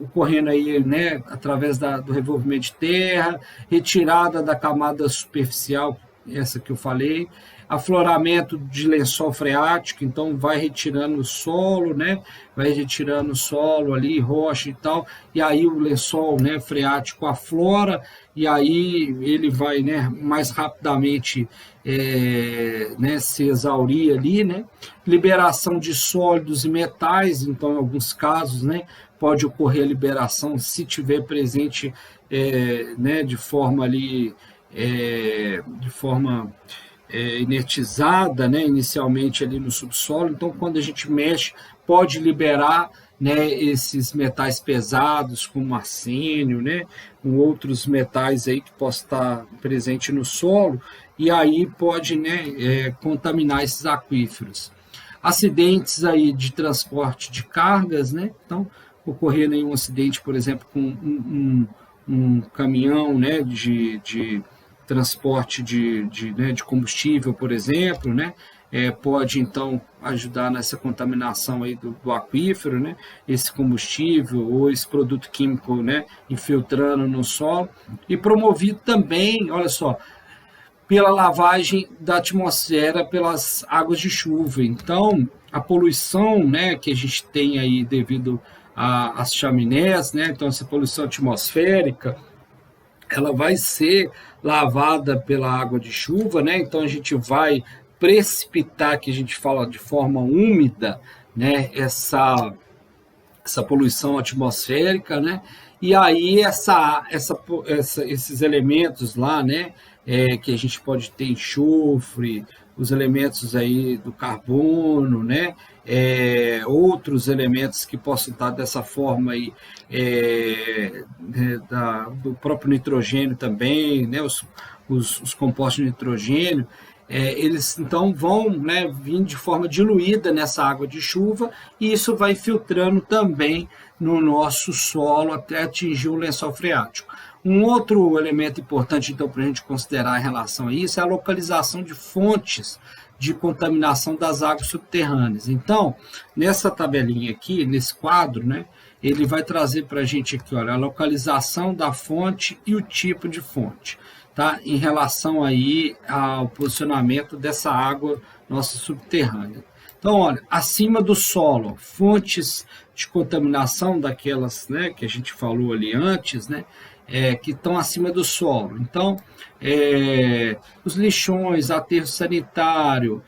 ocorrendo aí, né, através do revolvimento de terra, retirada da camada superficial, essa que eu falei, afloramento de lençol freático, então vai retirando o solo, né? Vai retirando o solo ali, rocha e tal, e aí o lençol, né, freático aflora, e aí ele vai, né, mais rapidamente né, se exaurir ali, né? Liberação de sólidos e metais, então em alguns casos, né, pode ocorrer a liberação se tiver presente, né, de forma ali, inertizada, né, inicialmente ali no subsolo. Então, quando a gente mexe, pode liberar, né, esses metais pesados, como arsênio, né, com outros metais aí que possam estar presentes no solo, e aí pode, né, contaminar esses aquíferos. Acidentes aí de transporte de cargas, né, então, ocorrendo aí um acidente, por exemplo, com um caminhão, né, de transporte de combustível, por exemplo, né? Pode, então, ajudar nessa contaminação aí do aquífero, né? Esse combustível ou esse produto químico, né, infiltrando no solo. E promovido também, olha só, pela lavagem da atmosfera pelas águas de chuva. Então, a poluição, né, que a gente tem aí devido às chaminés, né? Então, essa poluição atmosférica, ela vai ser lavada pela água de chuva, né? Então a gente vai precipitar, que a gente fala de forma úmida, né? Essa poluição atmosférica, né? E aí esses elementos lá, né? Que a gente pode ter enxofre, os elementos aí do carbono, né? Outros elementos que possam estar dessa forma aí, do próprio nitrogênio também, né? Os compostos de nitrogênio, eles então vão, né, vir de forma diluída nessa água de chuva, e isso vai filtrando também no nosso solo até atingir o lençol freático. Um outro elemento importante, então, para a gente considerar em relação a isso é a localização de fontes de contaminação das águas subterrâneas. Então, nessa tabelinha aqui, nesse quadro, né, ele vai trazer para a gente aqui, olha, a localização da fonte e o tipo de fonte, tá? Em relação aí ao posicionamento dessa água nossa subterrânea. Então, olha, acima do solo, fontes de contaminação daquelas, né, que a gente falou ali antes, né, que estão acima do solo. Então, os lixões, aterro sanitário,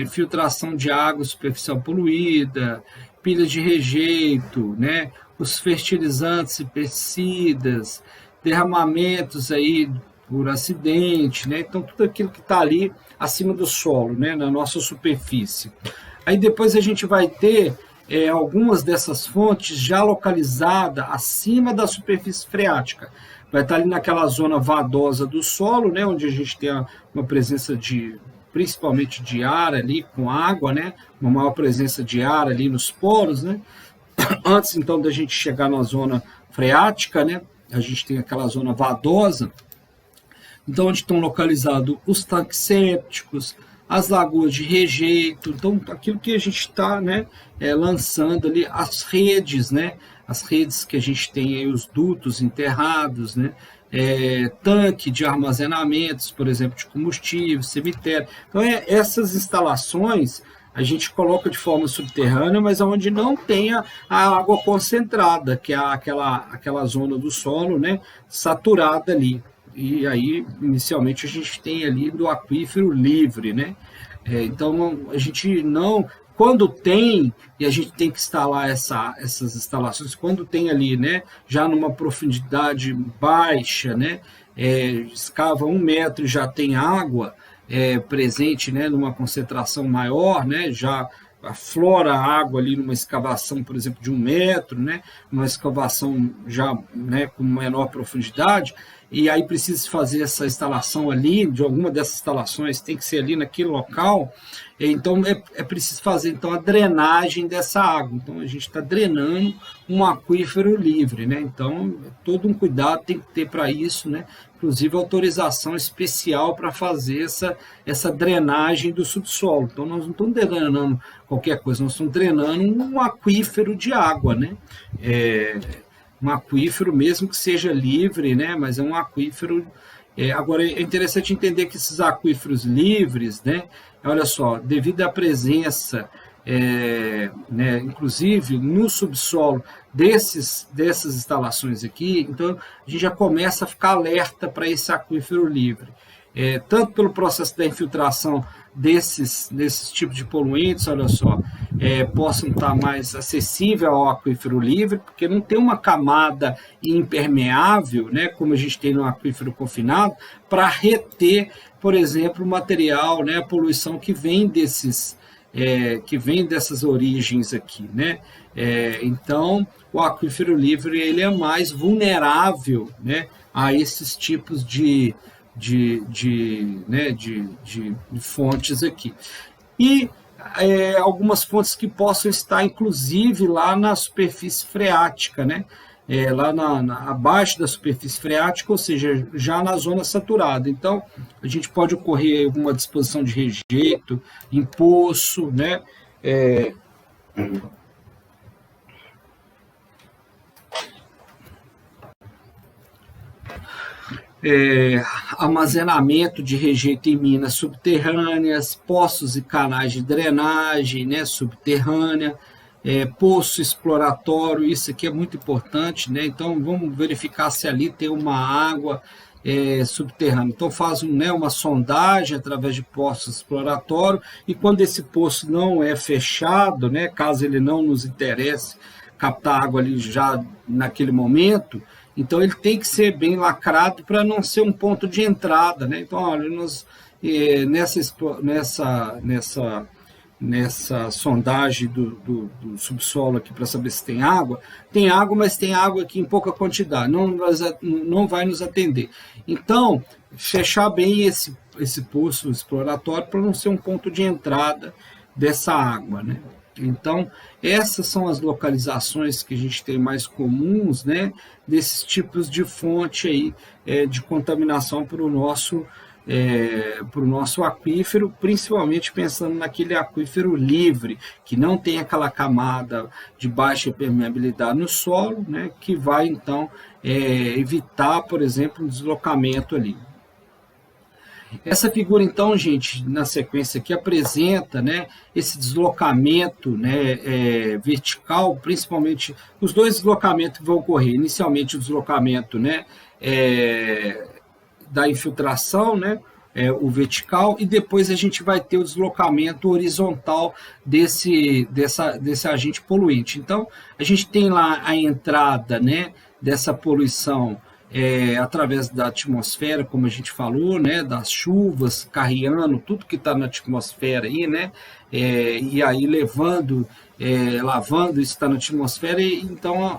infiltração de água superficial poluída, pilhas de rejeito, né, os fertilizantes e pesticidas, derramamentos aí por acidente, né? Então, tudo aquilo que está ali acima do solo, né, na nossa superfície. Aí depois a gente vai ter algumas dessas fontes já localizadas acima da superfície freática. Vai estar ali naquela zona vadosa do solo, né, onde a gente tem uma presença principalmente de ar ali com água, né, uma maior presença de ar ali nos poros, né. Antes então da gente chegar na zona freática, né, a gente tem aquela zona vadosa. Então, onde estão localizados os tanques sépticos, as lagoas de rejeito, então aquilo que a gente está, né, lançando ali, as redes, né, as redes que a gente tem aí, os dutos enterrados, né, tanque de armazenamentos, por exemplo, de combustível, cemitério. Então, essas instalações a gente coloca de forma subterrânea, mas onde não tenha a água concentrada, que é aquela zona do solo, né, saturada ali. E aí, inicialmente, a gente tem ali do aquífero livre, né? Então, a gente não... Quando tem, e a gente tem que instalar essas instalações, quando tem ali, né, já numa profundidade baixa, né, escava 1 metro e já tem água presente, né, numa concentração maior, né, já aflora a água ali numa escavação, por exemplo, de 1 metro, né, numa escavação já, né, com menor profundidade, e aí precisa fazer essa instalação ali, de alguma dessas instalações tem que ser ali naquele local, então é preciso fazer então a drenagem dessa água. Então a gente está drenando um aquífero livre, né? Então todo um cuidado tem que ter para isso, né? Inclusive autorização especial para fazer essa drenagem do subsolo. Então nós não estamos drenando qualquer coisa, nós estamos drenando um aquífero de água, né? Um aquífero mesmo que seja livre, né? Mas é um aquífero. Agora é interessante entender que esses aquíferos livres, né? Olha só, devido à presença, né, inclusive no subsolo dessas instalações aqui, então a gente já começa a ficar alerta para esse aquífero livre. Tanto pelo processo da infiltração desses tipos de poluentes, olha só, possam estar mais acessíveis ao aquífero livre, porque não tem uma camada impermeável, né, como a gente tem no aquífero confinado, para reter, por exemplo, o material, né, a poluição que vem dessas origens aqui, né? Então, o aquífero livre ele é mais vulnerável, né, a esses tipos de fontes aqui. E algumas fontes que possam estar, inclusive, lá na superfície freática, né? Lá abaixo da superfície freática, ou seja, já na zona saturada. Então, a gente pode ocorrer uma disposição de rejeito em poço, né? Armazenamento de rejeito em minas subterrâneas, poços e canais de drenagem, né, subterrânea, poço exploratório, isso aqui é muito importante, né? Então vamos verificar se ali tem uma água subterrânea. Então faz uma sondagem através de poço exploratório, e quando esse poço não é fechado, né, caso ele não nos interesse captar água ali já naquele momento, então ele tem que ser bem lacrado para não ser um ponto de entrada, né? Então, olha, nessa sondagem do subsolo aqui para saber se tem água, mas tem água aqui em pouca quantidade, não vai nos atender. Então, fechar bem esse poço exploratório para não ser um ponto de entrada dessa água, né? Então, essas são as localizações que a gente tem mais comuns, né, desses tipos de fonte aí, de contaminação para o nosso aquífero, principalmente pensando naquele aquífero livre, que não tem aquela camada de baixa permeabilidade no solo, né, que vai, então, evitar, por exemplo, um deslocamento ali. Essa figura, então, gente, na sequência aqui, apresenta, né, esse deslocamento, né, vertical, principalmente os dois deslocamentos que vão ocorrer. Inicialmente, o deslocamento, né, da infiltração, né, o vertical, e depois a gente vai ter o deslocamento horizontal desse agente poluente. Então, a gente tem lá a entrada, né, dessa poluição através da atmosfera, como a gente falou, né, das chuvas, carreando tudo que está na atmosfera aí, né, e aí lavando isso que está na atmosfera, e então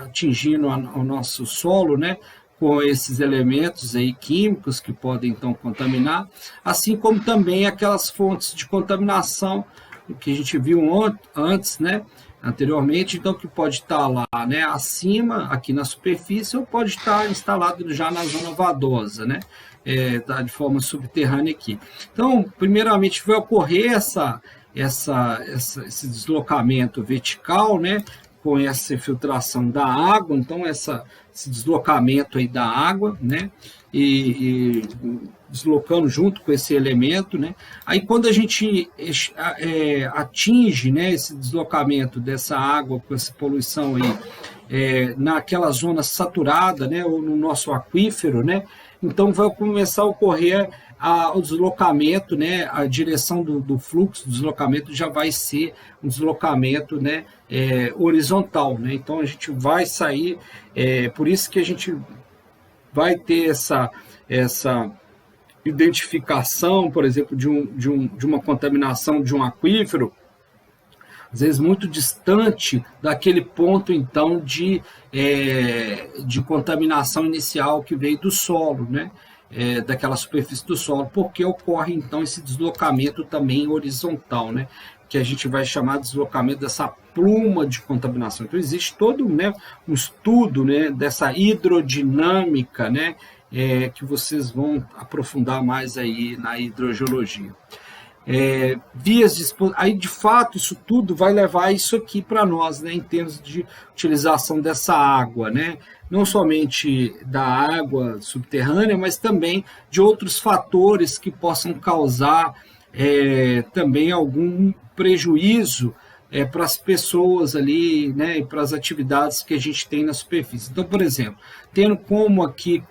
atingindo o nosso solo, né, com esses elementos aí químicos que podem então contaminar, assim como também aquelas fontes de contaminação que a gente viu antes, né, anteriormente, então que pode estar lá, né, acima, aqui na superfície, ou pode estar instalado já na zona vadosa, né, tá de forma subterrânea aqui. Então, primeiramente vai ocorrer esse deslocamento vertical, né, com essa infiltração da água, então esse deslocamento aí da água, né, e deslocando junto com esse elemento, né? Aí quando a gente atinge, né, esse deslocamento dessa água com essa poluição aí naquela zona saturada, né, ou no nosso aquífero, né, então vai começar a ocorrer o deslocamento, né, a direção do fluxo, do deslocamento já vai ser um deslocamento, né, horizontal, né? Então a gente vai sair, por isso que a gente vai ter essa identificação, por exemplo, de uma contaminação de um aquífero, às vezes muito distante daquele ponto, então, de contaminação inicial que veio do solo, né? Daquela superfície do solo, porque ocorre, então, esse deslocamento também horizontal, né? Que a gente vai chamar de deslocamento dessa pluma de contaminação. Então, existe todo, né, um estudo, né, dessa hidrodinâmica, né, que vocês vão aprofundar mais aí na hidrogeologia. Aí, de fato, isso tudo vai levar isso aqui para nós, né, em termos de utilização dessa água, né, não somente da água subterrânea, mas também de outros fatores que possam causar também algum prejuízo para as pessoas ali, né, e para as atividades que a gente tem na superfície. Então, por exemplo, tendo como aqui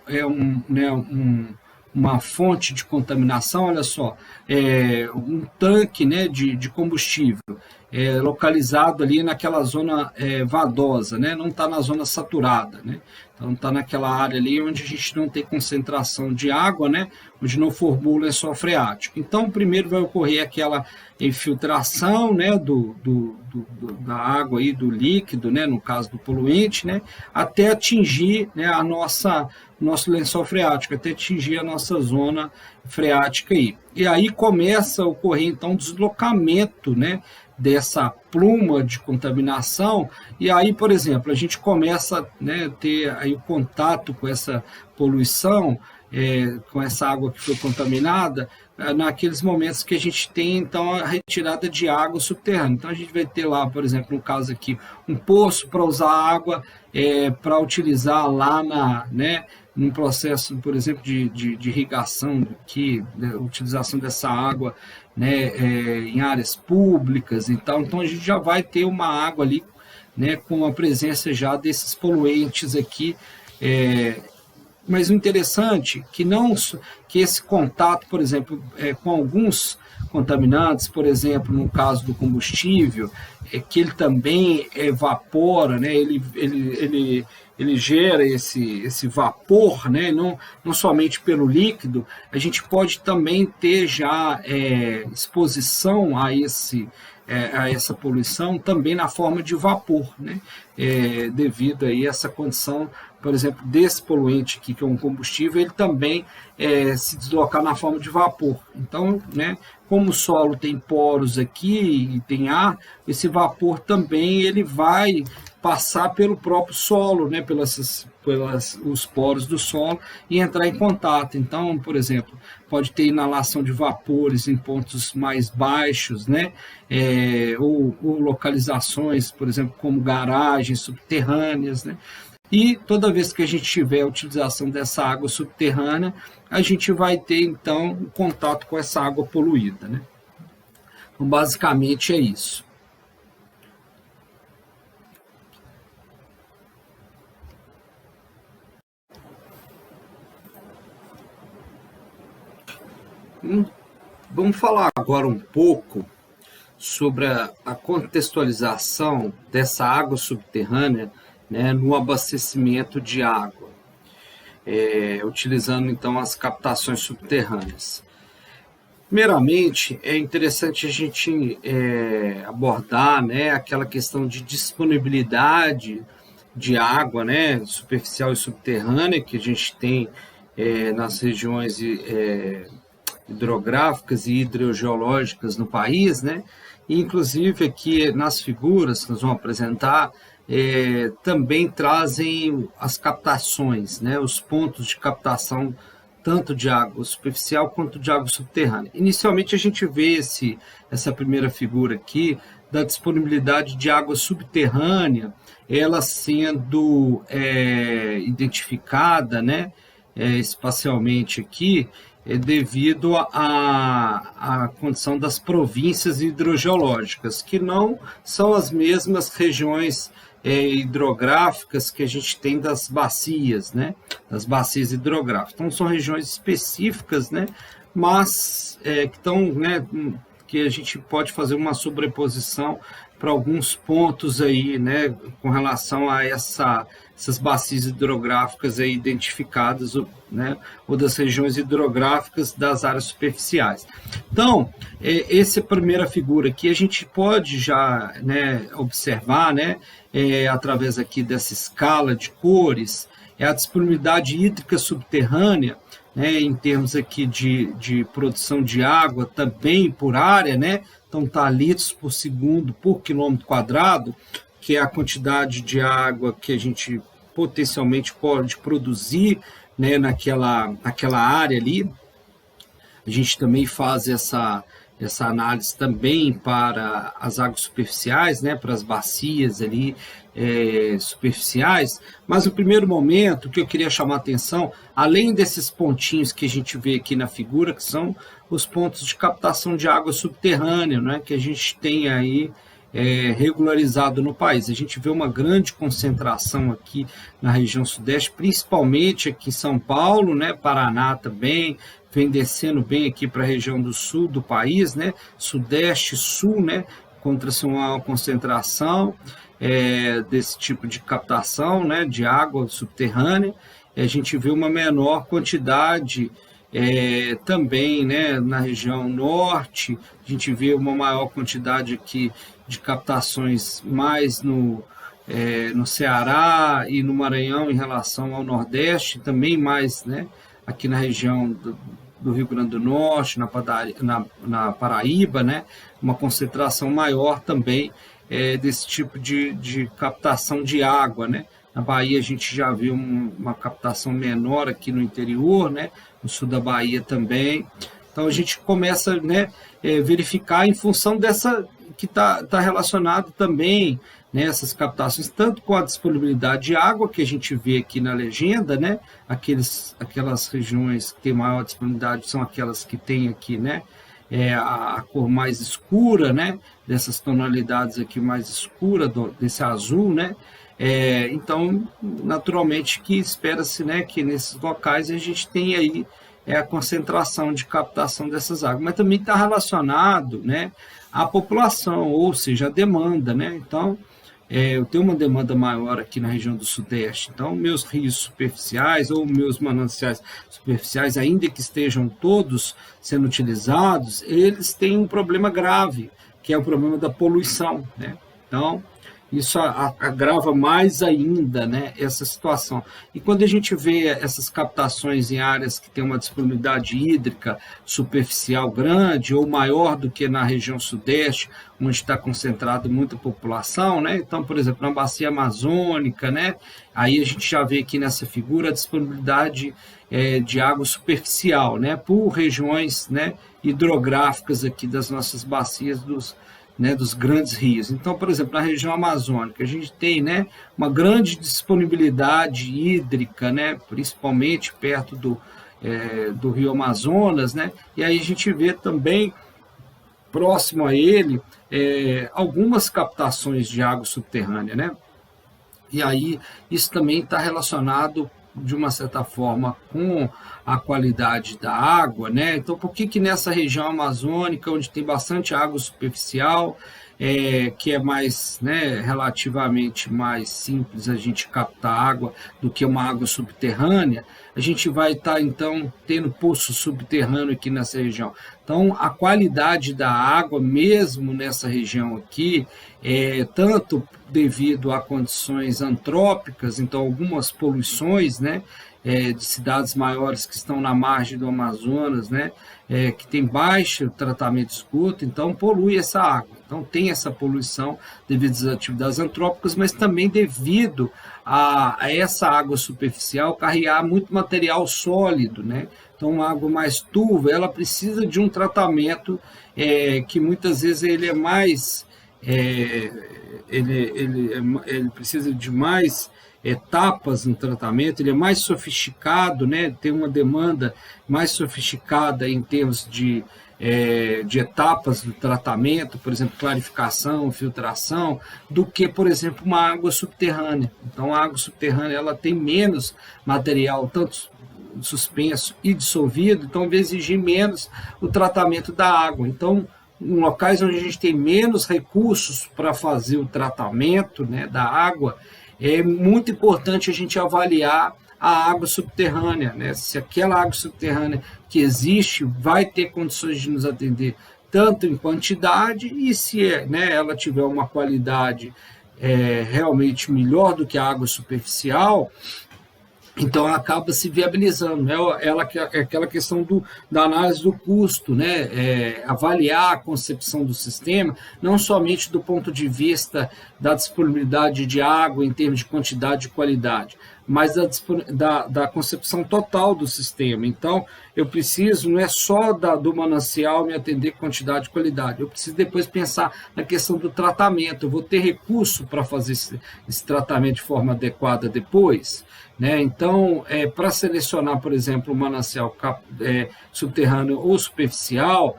uma fonte de contaminação, olha só, um tanque, né, de combustível localizado ali naquela zona vadosa, né, não está na zona saturada, né, então está naquela área ali onde a gente não tem concentração de água, né, onde não formula lençol freático. Então, primeiro vai ocorrer aquela infiltração, né, da água aí, do líquido, né, no caso do poluente, né, até atingir, né, nosso lençol freático, até atingir a nossa zona freática aí. E aí começa a ocorrer, então, deslocamento, né, dessa pluma de contaminação, e aí, por exemplo, a gente começa, né, a ter aí o contato com essa poluição, com essa água que foi contaminada, naqueles momentos que a gente tem, então, a retirada de água subterrânea. Então, a gente vai ter lá, por exemplo, no caso aqui, um poço para usar água, para utilizar lá num processo, por exemplo, de irrigação, né, utilização dessa água né, em áreas públicas, então a gente já vai ter uma água ali, né, com a presença já desses poluentes aqui, mas o interessante é que esse contato, por exemplo, com alguns contaminantes, por exemplo, no caso do combustível, que ele também evapora, né? Ele gera esse vapor, né? Não somente pelo líquido, a gente pode também ter já exposição a essa poluição também na forma de vapor, né? Devido aí a essa condição, por exemplo, desse poluente aqui, que é um combustível, ele também se deslocar na forma de vapor. Então, né, como o solo tem poros aqui e tem ar, esse vapor também ele vai passar pelo próprio solo, né, pelos poros do solo e entrar em contato. Então, por exemplo, pode ter inalação de vapores em pontos mais baixos, né, ou localizações, por exemplo, como garagens subterrâneas, né. E toda vez que a gente tiver a utilização dessa água subterrânea, a gente vai ter, então, um contato com essa água poluída, né? Então, basicamente é isso. Vamos falar agora um pouco sobre a contextualização dessa água subterrânea, né, no abastecimento de água, utilizando então as captações subterrâneas. Primeiramente, é interessante a gente abordar, né, aquela questão de disponibilidade de água, né, superficial e subterrânea que a gente tem nas regiões hidrográficas e hidrogeológicas no país, né? E, inclusive aqui nas figuras que nós vamos apresentar, também trazem as captações, né? Os pontos de captação tanto de água superficial quanto de água subterrânea. Inicialmente a gente vê essa primeira figura aqui da disponibilidade de água subterrânea, ela sendo identificada, né, espacialmente aqui, devido à condição das províncias hidrogeológicas, que não são as mesmas regiões hidrográficas que a gente tem das bacias, né? Das bacias hidrográficas. Então, são regiões específicas, né? Mas que estão, né? Que a gente pode fazer uma sobreposição para alguns pontos aí, né? Com relação a essas bacias hidrográficas aí identificadas, né? Ou das regiões hidrográficas das áreas superficiais. Então, essa primeira figura aqui a gente pode já, né, observar, né? Através aqui dessa escala de cores, a disponibilidade hídrica subterrânea, né, em termos aqui de produção de água também por área, né, então tá litros por segundo por quilômetro quadrado, que é a quantidade de água que a gente potencialmente pode produzir, né, naquela área ali. A gente também faz essa análise também para as águas superficiais, né, para as bacias ali superficiais, mas no primeiro momento o que eu queria chamar a atenção, além desses pontinhos que a gente vê aqui na figura, que são os pontos de captação de água subterrânea, né, que a gente tem aí regularizado no país. A gente vê uma grande concentração aqui na região sudeste, principalmente aqui em São Paulo, né, Paraná também, vem descendo bem aqui para a região do sul do país, né, sudeste, sul, né, encontra-se uma concentração desse tipo de captação, né, de água subterrânea. A gente vê uma menor quantidade também, né, na região norte, a gente vê uma maior quantidade aqui de captações mais no Ceará e no Maranhão em relação ao Nordeste, também mais, né, aqui na região do Rio Grande do Norte, na Paraíba, né, uma concentração maior também desse tipo de captação de água, né. Na Bahia a gente já viu uma captação menor aqui no interior, né, no sul da Bahia também. Então a gente começa, né, verificar em função dessa que está relacionado também, né, essas captações, tanto com a disponibilidade de água, que a gente vê aqui na legenda, né, aquelas regiões que têm maior disponibilidade são aquelas que têm aqui, né, a cor mais escura, né, dessas tonalidades aqui mais escura, desse azul, né, então, naturalmente que espera-se, né, que nesses locais a gente tenha aí a concentração de captação dessas águas, mas também está relacionado, né, à população, ou seja, a demanda, né, então eu tenho uma demanda maior aqui na região do Sudeste, então meus rios superficiais ou meus mananciais superficiais, ainda que estejam todos sendo utilizados, eles têm um problema grave, que é o problema da poluição, né? Então, isso agrava mais ainda, né, essa situação. E quando a gente vê essas captações em áreas que têm uma disponibilidade hídrica superficial grande ou maior do que na região sudeste, onde está concentrada muita população, né? Então, por exemplo, na bacia amazônica, né, aí a gente já vê aqui nessa figura a disponibilidade de água superficial, né, por regiões, né, hidrográficas aqui das nossas bacias dos grandes rios. Então, por exemplo, na região amazônica, a gente tem, né, uma grande disponibilidade hídrica, né, principalmente perto do rio Amazonas, né, e aí a gente vê também, próximo a ele, algumas captações de água subterrânea, né, e aí isso também está relacionado de uma certa forma com a qualidade da água, né? Então, por que nessa região amazônica, onde tem bastante água superficial, que é mais, né, relativamente mais simples a gente captar água do que uma água subterrânea, a gente vai estar, então, tendo poço subterrâneo aqui nessa região. Então, a qualidade da água, mesmo nessa região aqui, tanto devido a condições antrópicas, então algumas poluições, né, de cidades maiores que estão na margem do Amazonas, né, que tem baixo tratamento de esgoto, então polui essa água. Então tem essa poluição devido às atividades antrópicas, mas também devido a essa água superficial carregar muito material sólido, né? Então a água mais turva, ela precisa de um tratamento que muitas vezes ele é mais ele precisa de mais etapas no tratamento, ele é mais sofisticado, né? Tem uma demanda mais sofisticada em termos de etapas do tratamento, por exemplo, clarificação, filtração, do que, por exemplo, uma água subterrânea. Então, a água subterrânea ela tem menos material, tanto suspenso e dissolvido, então vai exigir menos o tratamento da água. Então, em locais onde a gente tem menos recursos para fazer o tratamento, né, da água, é muito importante a gente avaliar a água subterrânea, né? Se aquela água subterrânea que existe vai ter condições de nos atender tanto em quantidade e se né, ela tiver uma qualidade realmente melhor do que a água superficial, então acaba se viabilizando, né? Aquela questão da análise do custo, né? Avaliar a concepção do sistema, não somente do ponto de vista da disponibilidade de água em termos de quantidade e qualidade, mas da concepção total do sistema. Então, eu preciso, não é só do manancial me atender quantidade e qualidade, eu preciso depois pensar na questão do tratamento, eu vou ter recurso para fazer esse tratamento de forma adequada depois, né? Então, para selecionar, por exemplo, o manancial subterrâneo ou superficial,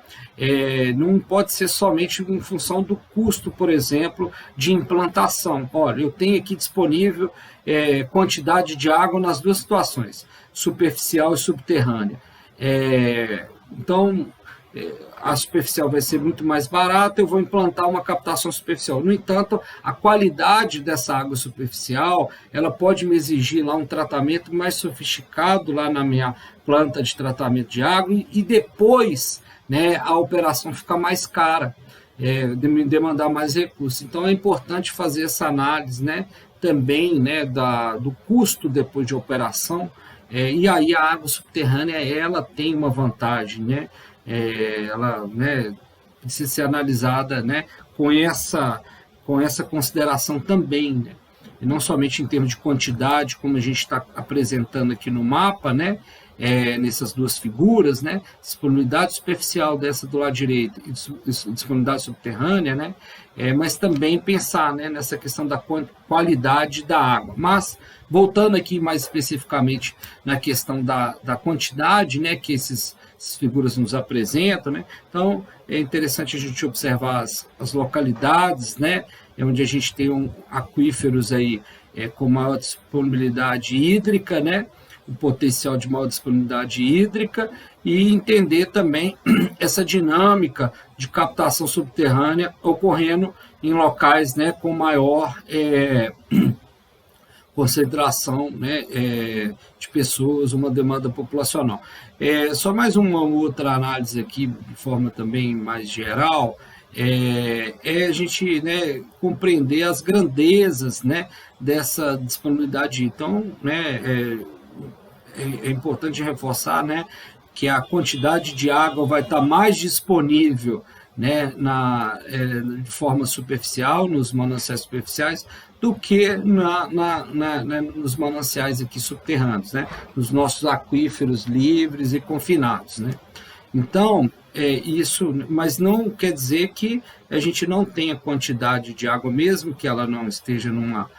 não pode ser somente em função do custo, por exemplo, de implantação. Olha, eu tenho aqui disponível quantidade de água nas duas situações, superficial e subterrânea. Então, a superficial vai ser muito mais barata, eu vou implantar uma captação superficial. No entanto, a qualidade dessa água superficial, ela pode me exigir lá um tratamento mais sofisticado lá na minha planta de tratamento de água e depois, né, a operação fica mais cara, me demandar mais recursos. Então, é importante fazer essa análise, né, também, né, do custo depois de operação, e aí a água subterrânea ela tem uma vantagem, né? Ela, né, precisa ser analisada, né, com essa consideração também, né? E não somente em termos de quantidade, como a gente está apresentando aqui no mapa, né, nessas duas figuras, né, disponibilidade superficial dessa do lado direito e disponibilidade subterrânea, né, mas também pensar, né, nessa questão da qualidade da água. Mas, voltando aqui mais especificamente na questão da quantidade, né, que esses essas figuras nos apresentam, né? Então, é interessante a gente observar as localidades, né? Onde a gente tem aquíferos aí com maior disponibilidade hídrica, né? O potencial de maior disponibilidade hídrica e entender também essa dinâmica de captação subterrânea ocorrendo em locais, né, com maior concentração, né, de pessoas, uma demanda populacional. Só mais uma outra análise aqui, de forma também mais geral, a gente, né, compreender as grandezas, né, dessa disponibilidade. Então, né, é importante reforçar, né, que a quantidade de água vai estar mais disponível, né, de forma superficial, nos mananciais superficiais, do que nos mananciais aqui subterrâneos, né, nos nossos aquíferos livres e confinados, né. Então, isso, mas não quer dizer que a gente não tenha quantidade de água, mesmo que ela não esteja numa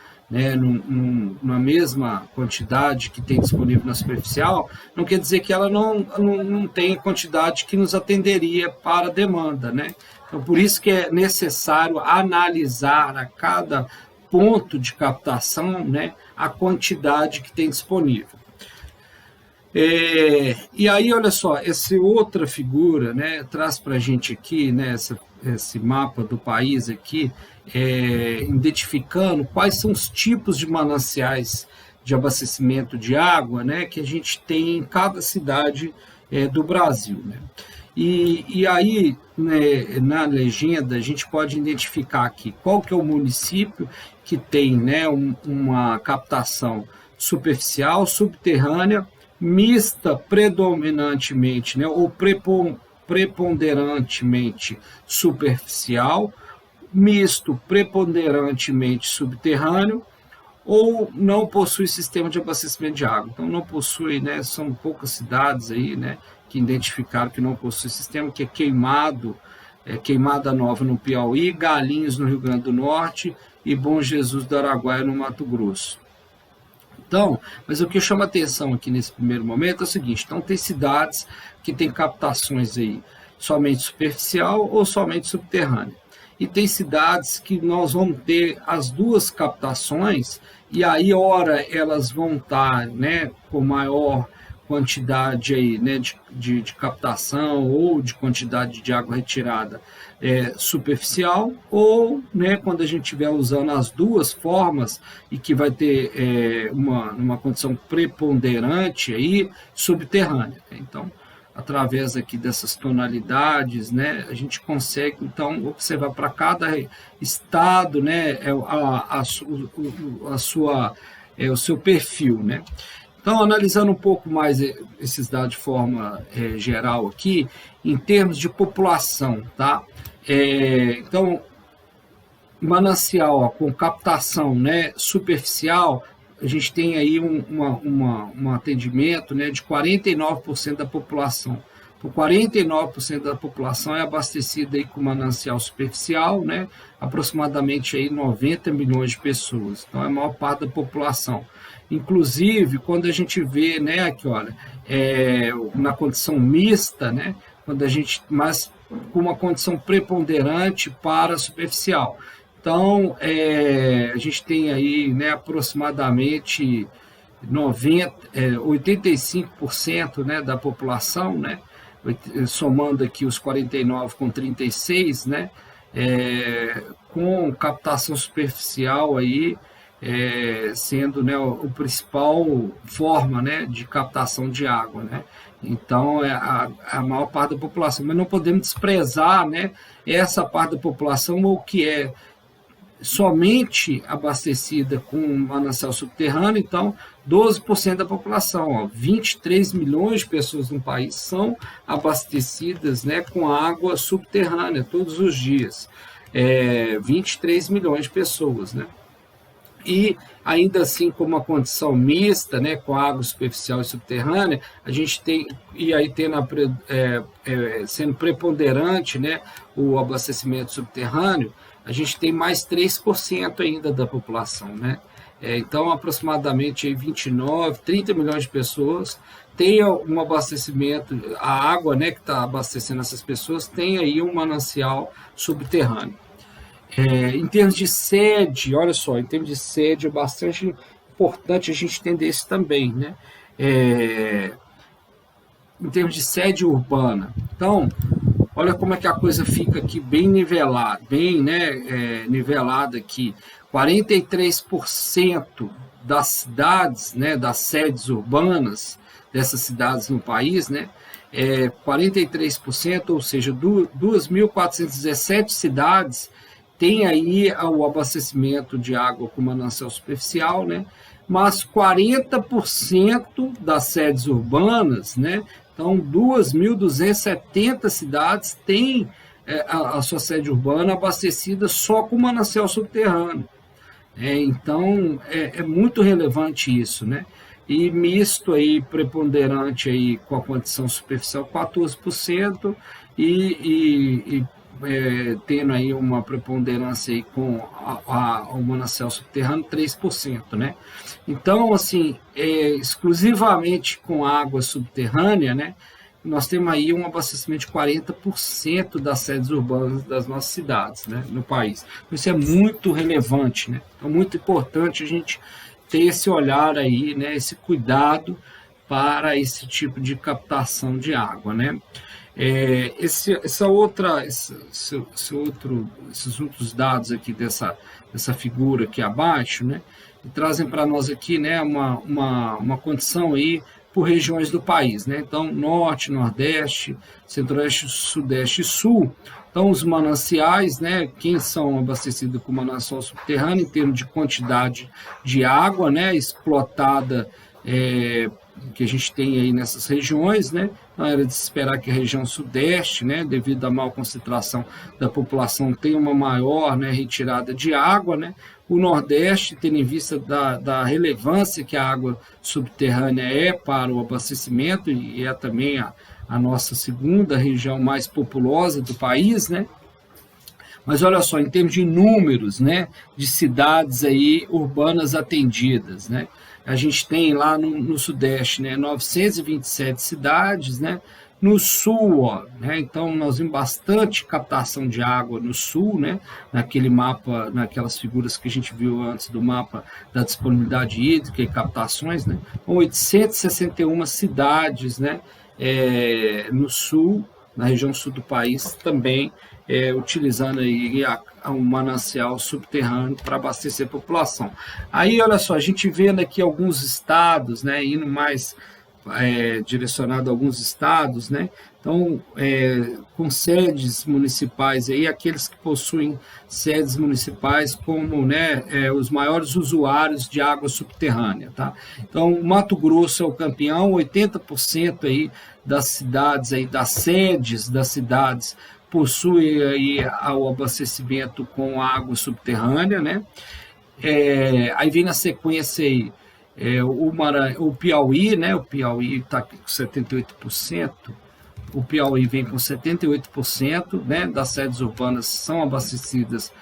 mesma quantidade que tem disponível na superficial, não quer dizer que ela não tenha quantidade que nos atenderia para a demanda, né? Então, por isso que é necessário analisar a cada ponto de captação, né, a quantidade que tem disponível. E aí, olha só, essa outra figura, né, traz para a gente aqui, né, esse mapa do país aqui, identificando quais são os tipos de mananciais de abastecimento de água, né, que a gente tem em cada cidade do Brasil, né. E aí, né, na legenda, a gente pode identificar aqui qual que é o município que tem, né, uma captação superficial, subterrânea, mista predominantemente, né, ou preponderantemente superficial, misto preponderantemente subterrâneo, ou não possui sistema de abastecimento de água. Então, não possui, né, são poucas cidades aí, né, que identificaram que não possui sistema, que é Queimada Nova no Piauí, Galinhos no Rio Grande do Norte e Bom Jesus do Araguaia no Mato Grosso. Então, mas o que chama atenção aqui nesse primeiro momento é o seguinte: então tem cidades que têm captações aí somente superficial ou somente subterrânea. E tem cidades que nós vamos ter as duas captações, e aí, ora, elas vão estar, né, com maior quantidade aí, né, de captação ou de quantidade de água retirada superficial, ou, né, quando a gente estiver usando as duas formas e que vai ter uma condição preponderante aí, subterrânea. Então, através aqui dessas tonalidades, né, a gente consegue, então, observar para cada estado, né, o seu perfil, né. Então, analisando um pouco mais esses dados de forma geral aqui, em termos de população, tá? Então, manancial com captação, né, superficial, a gente tem aí um atendimento, né, de 49% da população. Então, 49% da população é abastecida aí com manancial superficial, né, aproximadamente aí 90 milhões de pessoas. Então, é a maior parte da população. Inclusive, quando a gente vê, né, aqui, olha, na condição mista, né, quando a gente, mas com uma condição preponderante para superficial. Então, a gente tem aí, né, aproximadamente 85%, né, da população, né, somando aqui os 49 com 36, né, com captação superficial aí, sendo, né, o principal forma, né, de captação de água, né. Então, é a maior parte da população, mas não podemos desprezar, né, essa parte da população, ou que é somente abastecida com manancial subterrâneo. Então, 12% da população, ó, 23 milhões de pessoas no país são abastecidas, né, com água subterrânea todos os dias, 23 milhões de pessoas, né. E ainda assim, com uma condição mista, né, com água superficial e subterrânea, a gente tem, e aí sendo preponderante, né, o abastecimento subterrâneo, a gente tem mais 3% ainda da população, né, Então, aproximadamente aí 29, 30 milhões de pessoas têm um abastecimento, a água, né, que está abastecendo essas pessoas tem aí um manancial subterrâneo. Em termos de sede, olha só, em termos de sede é bastante importante a gente entender isso também, né? Em termos de sede urbana. Então, olha como é que a coisa fica aqui bem nivelada, bem, né, nivelada aqui. 43% das cidades, né, das sedes urbanas dessas cidades no país, né, 43%, ou seja, 2.417 cidades têm aí o abastecimento de água com manancial superficial, né, mas 40% das sedes urbanas, né, então 2.270 cidades têm a sua sede urbana abastecida só com manancial subterrâneo. Então, é muito relevante isso, né? E misto aí, preponderante aí com a condição superficial 14% e tendo aí uma preponderância aí com o manancial subterrâneo 3%, né? Então, assim, exclusivamente com água subterrânea, né? Nós temos aí um abastecimento de 40% das sedes urbanas das nossas cidades, né, no país. Isso é muito relevante, né? Então, muito importante a gente ter esse olhar aí, né, esse cuidado para esse tipo de captação de água, né? Esses outros dados aqui dessa figura aqui abaixo, né, trazem para nós aqui, né, uma condição aí por regiões do país, né? Então, norte, nordeste, centro-oeste, sudeste e sul. Então, os mananciais, né? Quem são abastecidos com manancial subterrâneo em termos de quantidade de água, né? Explotada, que a gente tem aí nessas regiões, né? Então, era de se esperar que a região sudeste, né? Devido à maior concentração da população, tenha uma maior, né, retirada de água, né? O Nordeste, tendo em vista da relevância que a água subterrânea é para o abastecimento, e é também a nossa segunda região mais populosa do país, né? Mas olha só, em termos de números, né, de cidades aí urbanas atendidas, né? A gente tem lá no Sudeste, né, 927 cidades, né? No sul, ó, né, então nós vimos bastante captação de água no sul, né, naquele mapa, naquelas figuras que a gente viu antes do mapa da disponibilidade hídrica e captações, né, 861 cidades, né, no sul, na região sul do país, também utilizando aí um manancial subterrâneo para abastecer a população. Aí, olha só, a gente vendo aqui alguns estados, né, indo mais direcionado a alguns estados, né? Então, com sedes municipais aí, aqueles que possuem sedes municipais como, né, os maiores usuários de água subterrânea, tá? Então, o Mato Grosso é o campeão, 80% aí das cidades aí, das sedes das cidades possuem aí o abastecimento com água subterrânea, né? Aí vem na sequência aí o Piauí, né? O Piauí está com 78%, o Piauí vem com 78%, né, das sedes urbanas são abastecidas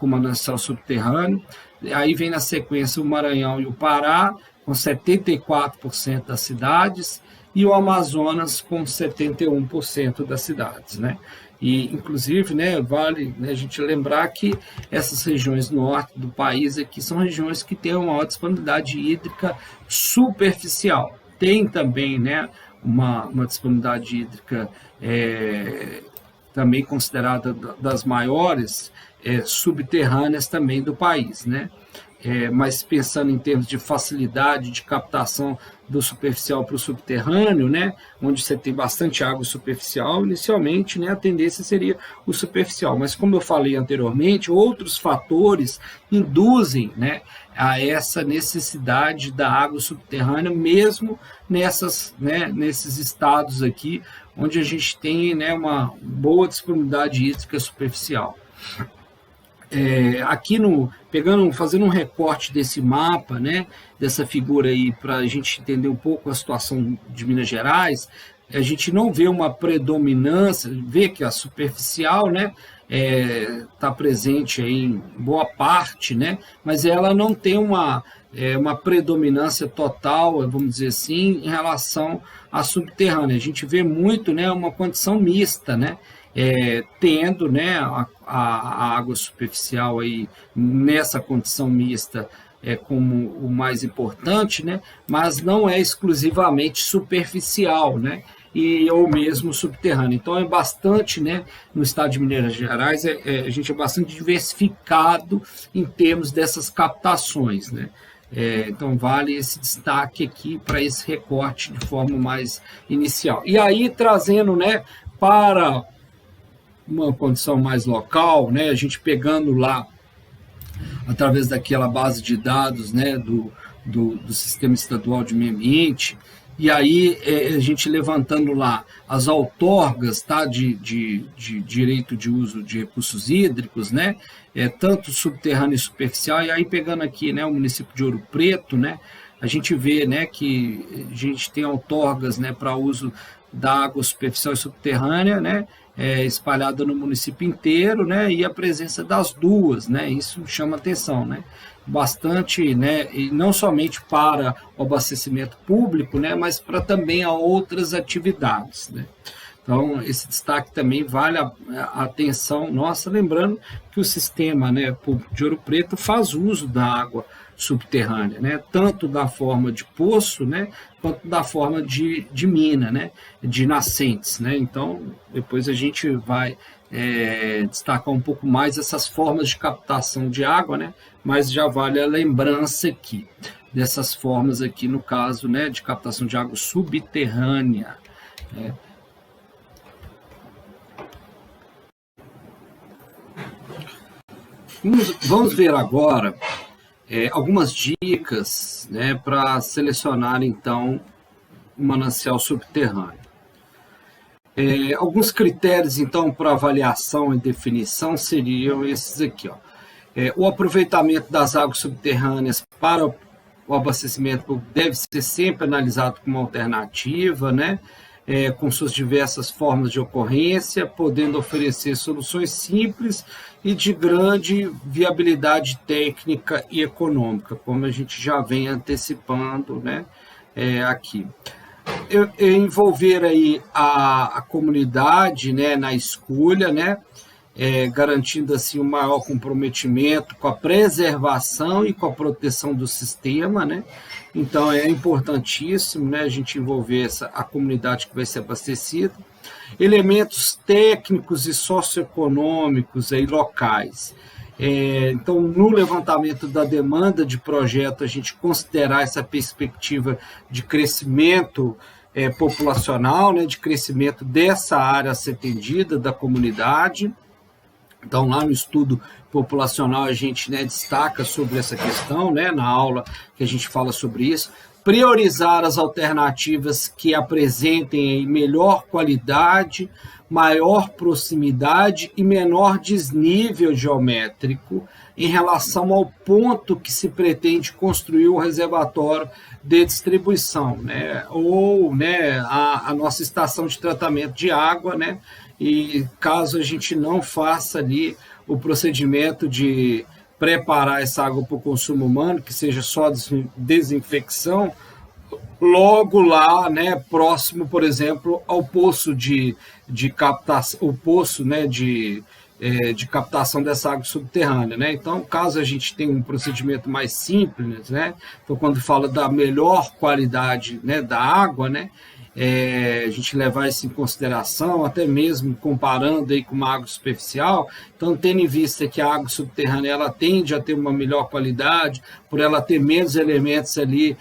com manancial subterrâneo. Aí vem na sequência o Maranhão e o Pará, com 74% das cidades, e o Amazonas com 71% das cidades, né? E, inclusive, né, vale, né, a gente lembrar que essas regiões norte do país aqui são regiões que têm uma maior disponibilidade hídrica superficial. Tem também, né, uma disponibilidade hídrica também considerada das maiores subterrâneas também do país, né? Mas pensando em termos de facilidade de captação do superficial para o subterrâneo, né, onde você tem bastante água superficial, inicialmente, né, a tendência seria o superficial. Mas, como eu falei anteriormente, outros fatores induzem, né, a essa necessidade da água subterrânea, mesmo nesses estados aqui, onde a gente tem, né, uma boa disponibilidade hídrica superficial. Aqui fazendo um recorte desse mapa, né, dessa figura aí, para a gente entender um pouco a situação de Minas Gerais, a gente não vê uma predominância, vê que a superficial, né, está presente aí em boa parte, né, mas ela não tem uma predominância total, vamos dizer assim, em relação à subterrânea. A gente vê muito, né, uma condição mista, né, tendo, né, a água superficial aí nessa condição mista como o mais importante, né, mas não é exclusivamente superficial, né, ou mesmo subterrâneo. Então, é bastante, né, no estado de Minas Gerais, a gente é bastante diversificado em termos dessas captações, né. Então, vale esse destaque aqui para esse recorte de forma mais inicial. E aí, trazendo, né, para uma condição mais local, né, a gente pegando lá, através daquela base de dados, né, do Sistema Estadual de Meio Ambiente, e aí a gente levantando lá as outorgas, tá, de direito de uso de recursos hídricos, né, tanto subterrâneo e superficial, e aí pegando aqui, né, o município de Ouro Preto, né, a gente vê, né, que a gente tem outorgas, né, para uso da água superficial e subterrânea, né, espalhada no município inteiro, né, e a presença das duas, né, isso chama atenção, né, bastante, né, e não somente para o abastecimento público, né, mas para também a outras atividades, né. Então, esse destaque também vale a atenção nossa, lembrando que o sistema, né, público de Ouro Preto faz uso da água subterrânea, né, tanto da forma de poço, né, quanto da forma de mina, né, de nascentes, né. Então, depois a gente vai destacar um pouco mais essas formas de captação de água, né, mas já vale a lembrança aqui dessas formas aqui no caso, né, de captação de água subterrânea, né. Vamos ver agora algumas dicas, né, para selecionar, então, o manancial subterrâneo. Alguns critérios, então, para avaliação e definição seriam esses aqui, ó. O aproveitamento das águas subterrâneas para o abastecimento deve ser sempre analisado como alternativa, né, com suas diversas formas de ocorrência, podendo oferecer soluções simples e de grande viabilidade técnica e econômica, como a gente já vem antecipando, né, aqui. Envolver aí a comunidade, né, na escolha, né, garantindo assim um maior comprometimento com a preservação e com a proteção do sistema, né? Então é importantíssimo, né, a gente envolver a comunidade que vai ser abastecida, elementos técnicos e socioeconômicos aí locais. Então, no levantamento da demanda de projeto, a gente considerar essa perspectiva de crescimento populacional, né, de crescimento dessa área a ser atendida, da comunidade. Então, lá no estudo populacional, a gente, né, destaca sobre essa questão, né, na aula que a gente fala sobre isso. Priorizar as alternativas que apresentem melhor qualidade, maior proximidade e menor desnível geométrico em relação ao ponto que se pretende construir o reservatório de distribuição, né, ou, né, a nossa estação de tratamento de água, né, e caso a gente não faça ali o procedimento de preparar essa água para o consumo humano, que seja só desinfecção, logo lá, né, próximo, por exemplo, ao poço de captação, o poço, né, de captação dessa água subterrânea, né? Então, caso a gente tenha um procedimento mais simples, né, então quando fala da melhor qualidade, né, da água, né, a gente levar isso em consideração, até mesmo comparando aí com uma água superficial, então tendo em vista que a água subterrânea ela tende a ter uma melhor qualidade, por ela ter menos elementos ali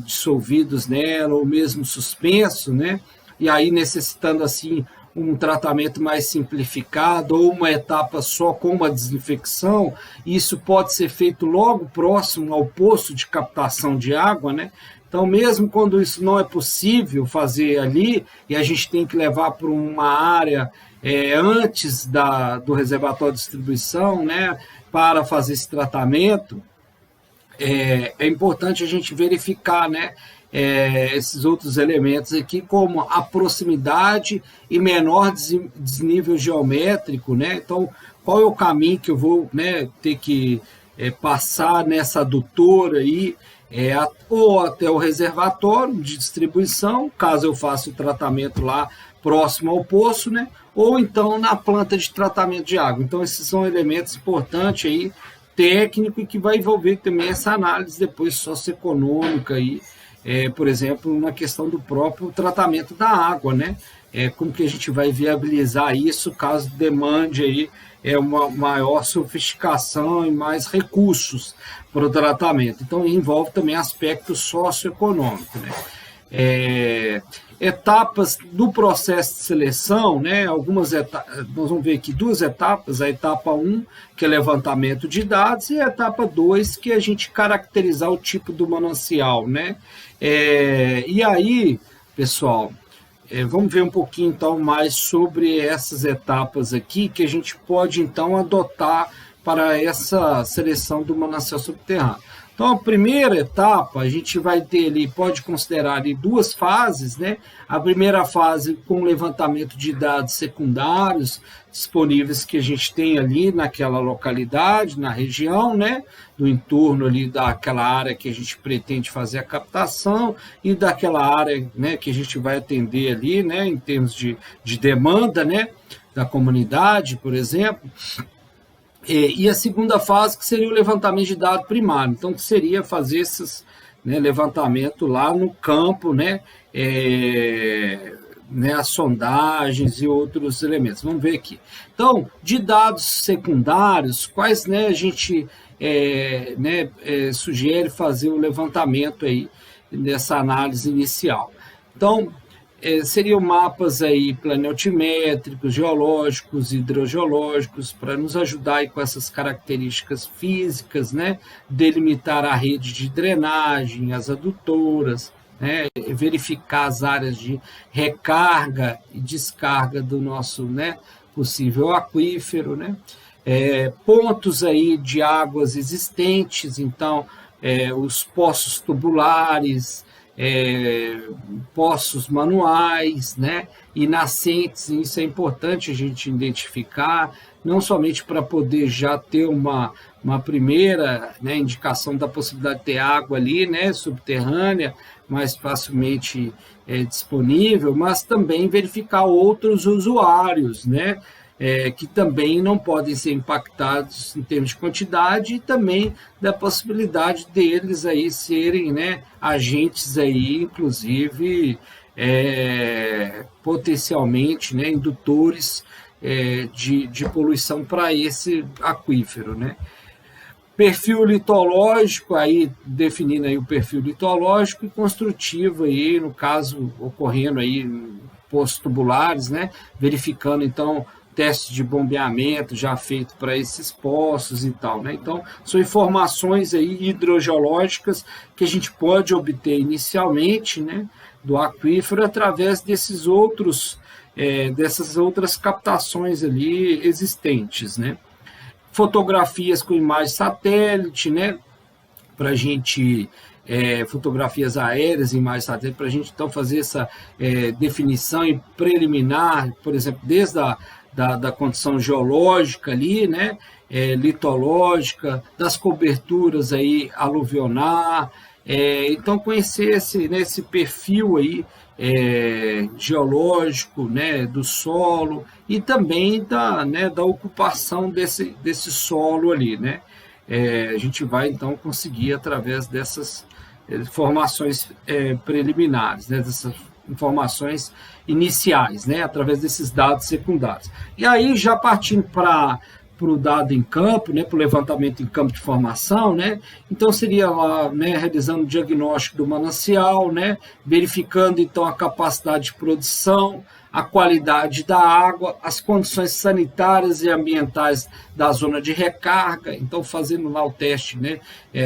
dissolvidos nela, ou mesmo suspenso, né? E aí necessitando assim um tratamento mais simplificado ou uma etapa só com uma desinfecção, isso pode ser feito logo próximo ao poço de captação de água, né? Então, mesmo quando isso não é possível fazer ali, e a gente tem que levar para uma área antes do reservatório de distribuição, né, para fazer esse tratamento, é importante a gente verificar, né, esses outros elementos aqui, como a proximidade e menor desnível geométrico, né? Então, qual é o caminho que eu vou, né, ter que passar nessa adutora aí, ou até o reservatório de distribuição, caso eu faça o tratamento lá próximo ao poço, né? Ou então na planta de tratamento de água. Então, esses são elementos importantes aí, técnico, e que vai envolver também essa análise depois socioeconômica aí, por exemplo, na questão do próprio tratamento da água, né? Como que a gente vai viabilizar isso caso demande aí uma maior sofisticação e mais recursos para o tratamento. Então, envolve também aspecto socioeconômico, né? Etapas do processo de seleção, né? Algumas etapas, nós vamos ver aqui duas etapas, a etapa 1, que é levantamento de dados, e a etapa 2, que é a gente caracterizar o tipo do manancial, né? E aí, pessoal, vamos ver um pouquinho então mais sobre essas etapas aqui que a gente pode então adotar para essa seleção do manancial subterrâneo. Então, a primeira etapa, a gente vai ter ali, pode considerar ali duas fases, né? A primeira fase com levantamento de dados secundários disponíveis que a gente tem ali naquela localidade, na região, né? Do entorno ali daquela área que a gente pretende fazer a captação e daquela área, né, que a gente vai atender ali, né? Em termos de demanda, né? Da comunidade, por exemplo. E a segunda fase, que seria o levantamento de dados primário, então que seria fazer esses, né, levantamento lá no campo, né, as sondagens e outros elementos. Vamos ver aqui. Então, de dados secundários, quais, né, a gente sugere fazer o levantamento aí dessa análise inicial. Então, seriam mapas aí planetimétricos, geológicos, hidrogeológicos, para nos ajudar aí com essas características físicas, né? Delimitar a rede de drenagem, as adutoras, né? Verificar as áreas de recarga e descarga do nosso, né, possível aquífero, né? Pontos aí de águas existentes, então os poços tubulares, poços manuais, né, e nascentes. Isso é importante a gente identificar, não somente para poder já ter uma primeira, né, indicação da possibilidade de ter água ali, né, subterrânea, mais facilmente disponível, mas também verificar outros usuários, né, que também não podem ser impactados em termos de quantidade, e também da possibilidade deles aí serem, né, agentes aí, inclusive, potencialmente, né, indutores de poluição para esse aquífero, né. Perfil litológico, aí definindo aí o perfil litológico, e construtivo aí, no caso, ocorrendo aí poços tubulares, né, verificando então teste de bombeamento já feito para esses poços e tal, né? Então, são informações aí hidrogeológicas que a gente pode obter inicialmente, né, do aquífero através desses outros, dessas outras captações ali existentes, né? Fotografias com imagem satélite, né, para a gente, fotografias aéreas, imagens satélite, para a gente então fazer essa definição e preliminar, por exemplo, desde da condição geológica ali, né, litológica, das coberturas aí aluvionar, então conhecer esse perfil aí geológico, né, do solo, e também da ocupação desse solo ali, né. A gente vai então conseguir através dessas informações preliminares, né, dessas informações iniciais, né, através desses dados secundários. E aí, já partindo para o dado em campo, né, para o levantamento em campo de formação, né, então seria lá, né, realizando o diagnóstico do manancial, né, verificando então a capacidade de produção, a qualidade da água, as condições sanitárias e ambientais da zona de recarga. Então, fazendo lá o teste, né,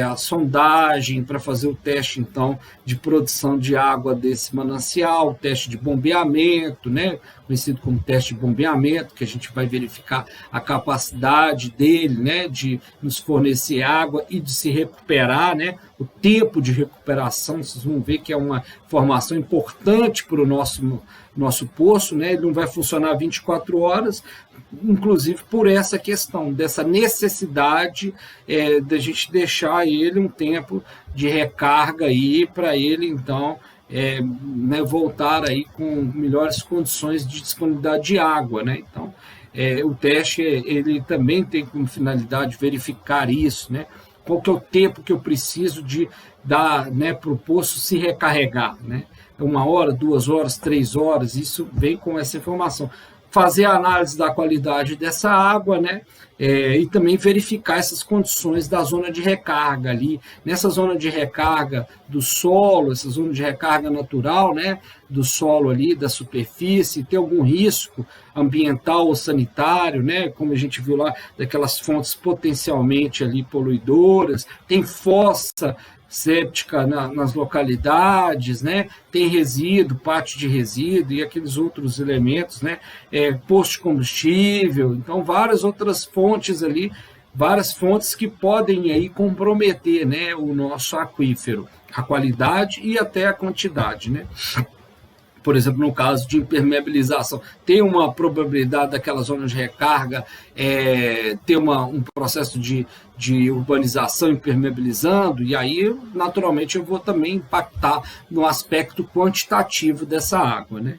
a sondagem para fazer o teste, então, de produção de água desse manancial, o teste de bombeamento, né, conhecido como teste de bombeamento, que a gente vai verificar a capacidade dele, né, de nos fornecer água e de se recuperar, né, o tempo de recuperação. Vocês vão ver que é uma informação importante para o nosso poço, né? Ele não vai funcionar 24 horas, inclusive por essa questão, dessa necessidade da gente deixar ele um tempo de recarga aí, para ele, então, né, voltar aí com melhores condições de disponibilidade de água, né? Então, o teste ele também tem como finalidade verificar isso, né? Qual que é o tempo que eu preciso de dar, né, para o poço se recarregar, né? 1 hora, 2 horas, 3 horas, isso vem com essa informação. Fazer a análise da qualidade dessa água, né? E também verificar essas condições da zona de recarga ali. Nessa zona de recarga do solo, essa zona de recarga natural, né, do solo ali, da superfície, tem algum risco ambiental ou sanitário, né, como a gente viu lá, daquelas fontes potencialmente ali poluidoras, tem fossa séptica nas localidades, né? Tem resíduo, pátio de resíduo e aqueles outros elementos, né? Posto de combustível, então várias outras fontes ali, várias fontes que podem aí comprometer, né, o nosso aquífero, a qualidade e até a quantidade, né? Por exemplo, no caso de impermeabilização, tem uma probabilidade daquela zona de recarga ter um processo de urbanização impermeabilizando, e aí, naturalmente, eu vou também impactar no aspecto quantitativo dessa água, né?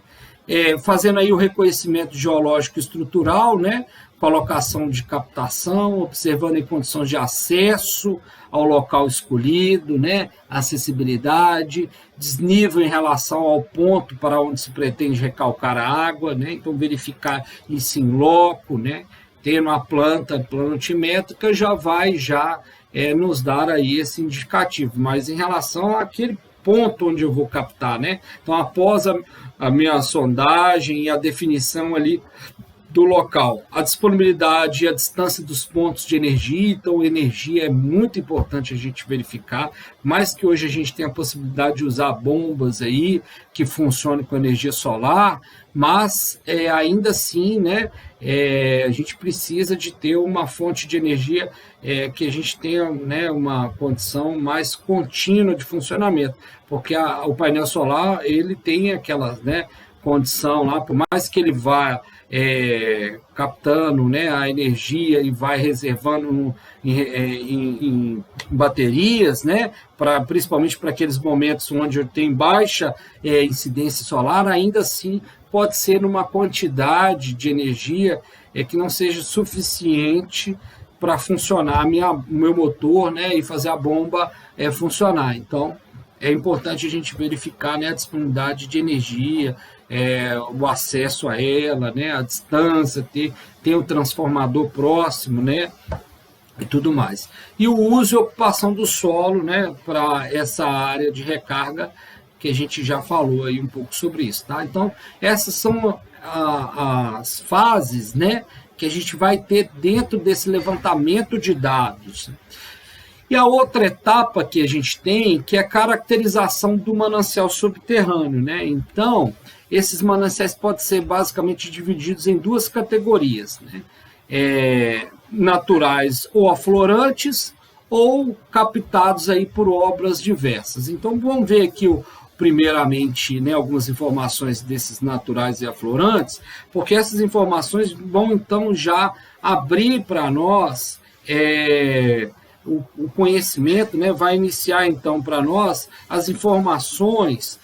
Fazendo aí o reconhecimento geológico estrutural, né? Colocação de captação, observando em condições de acesso ao local escolhido, né? Acessibilidade, desnível em relação ao ponto para onde se pretende recalcar a água, né? Então, verificar isso em loco, né? Tendo a planta planotimétrica, já vai nos dar aí esse indicativo, mas em relação àquele ponto onde eu vou captar, né? Então, após a minha sondagem e a definição ali do local, a disponibilidade e a distância dos pontos de energia. Então, energia é muito importante a gente verificar, mais que hoje a gente tem a possibilidade de usar bombas aí que funcionem com energia solar, mas ainda assim, né, a gente precisa de ter uma fonte de energia que a gente tenha, né, uma condição mais contínua de funcionamento, porque o painel solar ele tem aquela, né, condição lá, por mais que ele vá captando, né, a energia e vai reservando em baterias, né, principalmente para aqueles momentos onde tem baixa incidência solar, ainda assim pode ser numa quantidade de energia que não seja suficiente para funcionar o meu motor, né, e fazer a bomba funcionar. Então, é importante a gente verificar, né, a disponibilidade de energia, o acesso a ela, né, a distância, ter o transformador próximo, né, e tudo mais. E o uso e ocupação do solo, né, para essa área de recarga, que a gente já falou aí um pouco sobre isso, tá? Então, essas são as fases, né, que a gente vai ter dentro desse levantamento de dados. E a outra etapa que a gente tem, que é a caracterização do manancial subterrâneo, né? Então, esses mananciais podem ser basicamente divididos em 2 categorias, né? Naturais ou aflorantes, ou captados aí por obras diversas. Então, vamos ver aqui primeiramente, né, algumas informações desses naturais e aflorantes, porque essas informações vão então já abrir para nós o conhecimento, né, vai iniciar então para nós as informações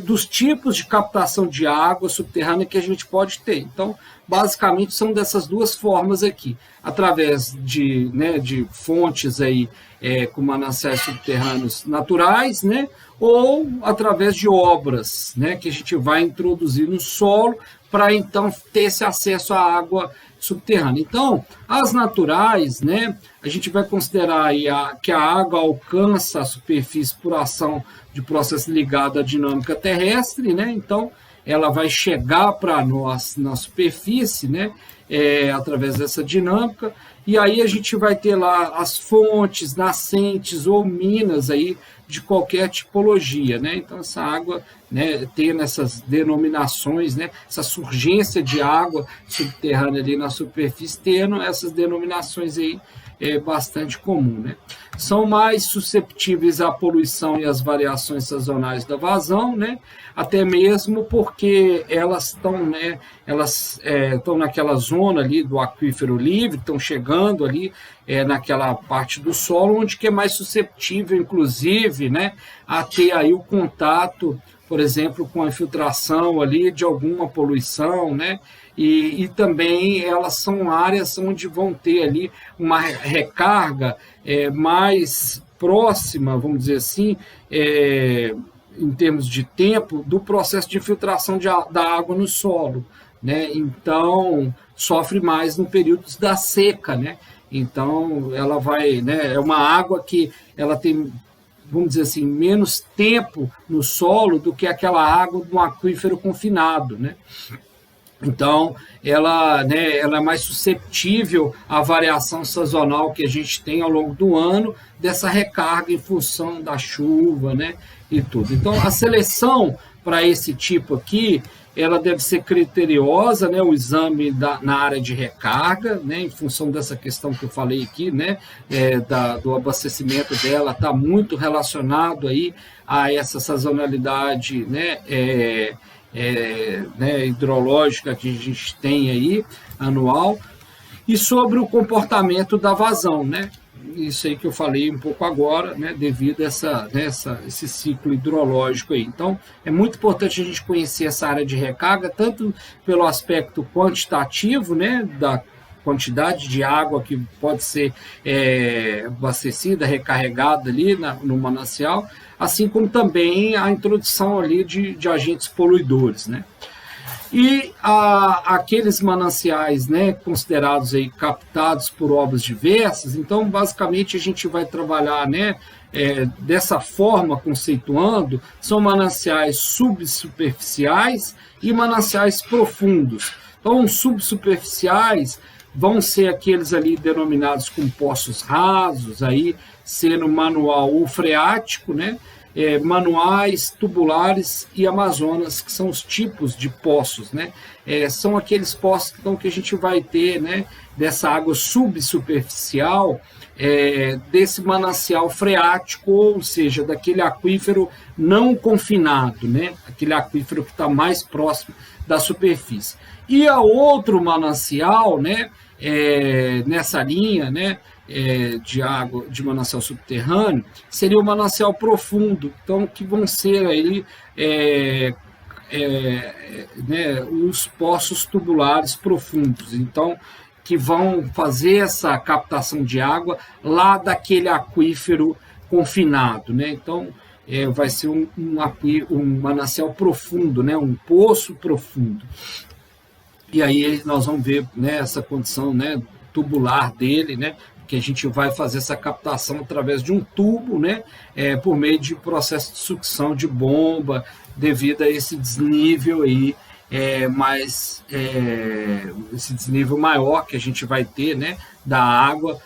dos tipos de captação de água subterrânea que a gente pode ter. Então, basicamente são dessas 2 formas aqui, através de fontes aí, com mananciais subterrâneos naturais, né, ou através de obras, né, que a gente vai introduzir no solo para então ter esse acesso à água subterrânea. Então, as naturais, né, a gente vai considerar aí que a água alcança a superfície por ação de processo ligado à dinâmica terrestre, né? Então, ela vai chegar para nós na superfície, né, através dessa dinâmica, e aí a gente vai ter lá as fontes, nascentes ou minas aí de qualquer tipologia, né? Então essa água, né, tendo essas denominações, né, essa surgência de água subterrânea ali na superfície, tendo essas denominações aí bastante comum, né? São mais susceptíveis à poluição e às variações sazonais da vazão, né? Até mesmo porque elas estão, né, estão naquela zona ali do aquífero livre, estão chegando ali naquela parte do solo, onde que é mais suscetível, inclusive, né, a ter aí o contato, por exemplo, com a infiltração ali de alguma poluição, né? E também elas são áreas onde vão ter ali uma recarga mais próxima, vamos dizer assim, em termos de tempo, do processo de infiltração da água no solo, né? Então, sofre mais no período da seca, né? Então, ela vai, né? É uma água que ela tem, vamos dizer assim, menos tempo no solo do que aquela água de um aquífero confinado, né? Então, ela é mais suscetível à variação sazonal que a gente tem ao longo do ano, dessa recarga em função da chuva, né, e tudo. Então, a seleção para esse tipo aqui, ela deve ser criteriosa, né, o exame na área de recarga, né, em função dessa questão que eu falei aqui, né, do abastecimento dela, está muito relacionado aí a essa sazonalidade, né, hidrológica que a gente tem aí, anual, e sobre o comportamento da vazão, né? Isso aí que eu falei um pouco agora, né? Devido a esse ciclo hidrológico aí. Então, é muito importante a gente conhecer essa área de recarga, tanto pelo aspecto quantitativo, né? Da quantidade de água que pode ser abastecida, recarregada ali no manancial, assim como também a introdução ali de agentes poluidores, né? E aqueles mananciais, né, considerados aí captados por obras diversas, então basicamente a gente vai trabalhar, né, dessa forma, conceituando, são mananciais subsuperficiais e mananciais profundos. Então, subsuperficiais vão ser aqueles ali denominados como poços rasos, aí sendo manual ou freático, né? Manuais, tubulares e amazonas, que são os tipos de poços, né? São aqueles poços então, que a gente vai ter, né, dessa água subsuperficial, desse manancial freático, ou seja, daquele aquífero não confinado, né? Aquele aquífero que está mais próximo da superfície. E a outro manancial, né, nessa linha, né, de água de manancial subterrâneo, seria o manancial profundo, então que vão ser aí né, os poços tubulares profundos, então que vão fazer essa captação de água lá daquele aquífero confinado, né? Então vai ser um manancial profundo, né, um poço profundo. E aí nós vamos ver, né, essa condição, né, tubular dele, né, que a gente vai fazer essa captação através de um tubo, né, por meio de processo de sucção de bomba, devido a esse desnível aí, esse desnível maior que a gente vai ter, né, da água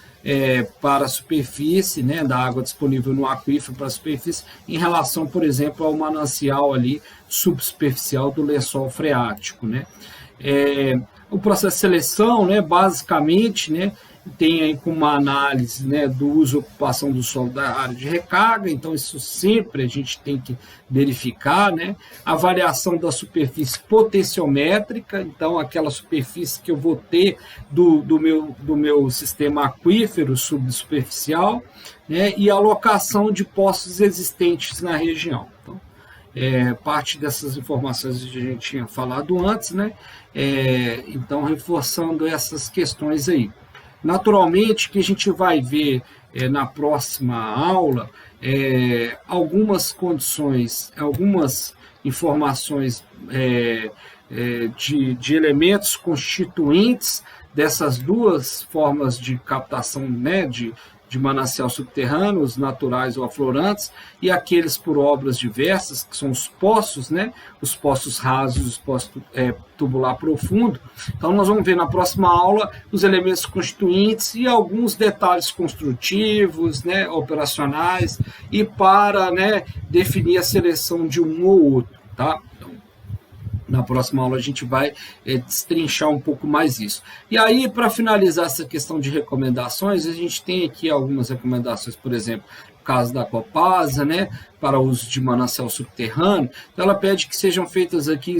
para a superfície, né, da água disponível no aquífero para a superfície, em relação, por exemplo, ao manancial ali subsuperficial do lençol freático, né. O processo de seleção, né, basicamente, né, tem aí como uma análise, né, do uso e ocupação do solo da área de recarga, então isso sempre a gente tem que verificar, né, a variação da superfície potenciométrica, então aquela superfície que eu vou ter do meu sistema aquífero subsuperficial, né, e a alocação de poços existentes na região. Então, parte dessas informações que a gente tinha falado antes, né, então reforçando essas questões aí. Naturalmente que a gente vai ver na próxima aula algumas condições, algumas informações de elementos constituintes dessas duas formas de captação, né, de de manancial subterrâneo, os naturais ou aflorantes, e aqueles por obras diversas, que são os poços, né? Os poços rasos, os poços tubular profundo. Então, nós vamos ver na próxima aula os elementos constituintes e alguns detalhes construtivos, né, operacionais, e para, né, definir a seleção de um ou outro, tá? Na próxima aula a gente vai destrinchar um pouco mais isso. E aí, para finalizar essa questão de recomendações, a gente tem aqui algumas recomendações, por exemplo, no caso da Copasa, né, para uso de manancial subterrâneo. Então, ela pede que sejam feitas aqui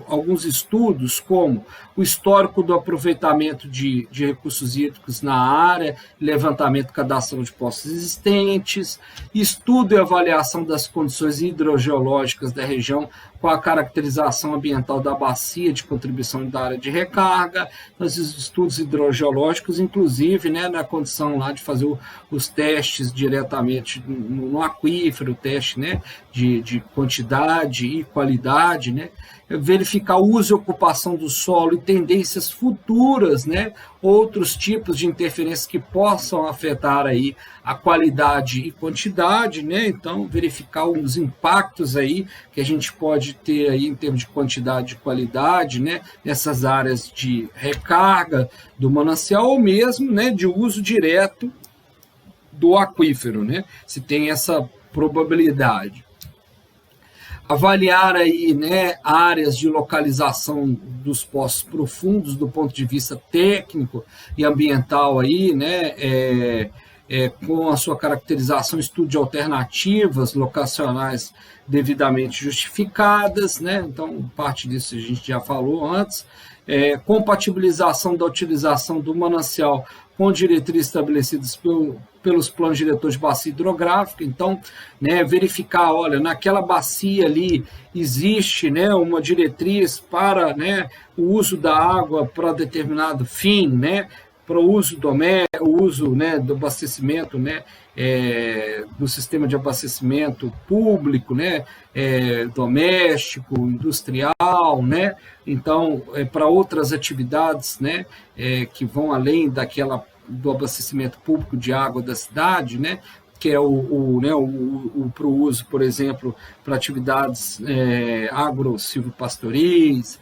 alguns estudos, como o histórico do aproveitamento de recursos hídricos na área, levantamento e cadastração de poços existentes, estudo e avaliação das condições hidrogeológicas da região com a caracterização ambiental da bacia de contribuição da área de recarga, os estudos hidrogeológicos, inclusive, né, na condição lá de fazer os testes diretamente no aquífero, o teste, né, de quantidade e qualidade, né, verificar o uso e ocupação do solo e tendências futuras, né, outros tipos de interferências que possam afetar aí a qualidade e quantidade, né, então verificar os impactos aí que a gente pode ter aí em termos de quantidade e qualidade, né, nessas áreas de recarga do manancial ou mesmo, né, de uso direto do aquífero, né, se tem essa probabilidade. Avaliar aí, né, áreas de localização dos poços profundos do ponto de vista técnico e ambiental aí, né, com a sua caracterização, estudo de alternativas locacionais devidamente justificadas, né, então parte disso a gente já falou antes, compatibilização da utilização do manancial com diretrizes estabelecidas pelos planos diretores de bacia hidrográfica. Então, né, verificar, olha, naquela bacia ali existe, né, uma diretriz para, né, o uso da água para determinado fim, né, para o uso doméstico, o uso, né, do abastecimento, né, do sistema de abastecimento público, né, doméstico, industrial, né, então, para outras atividades, né, que vão além do abastecimento público de água da cidade, né, que é para o uso, por exemplo, para atividades agro-silvopastoris,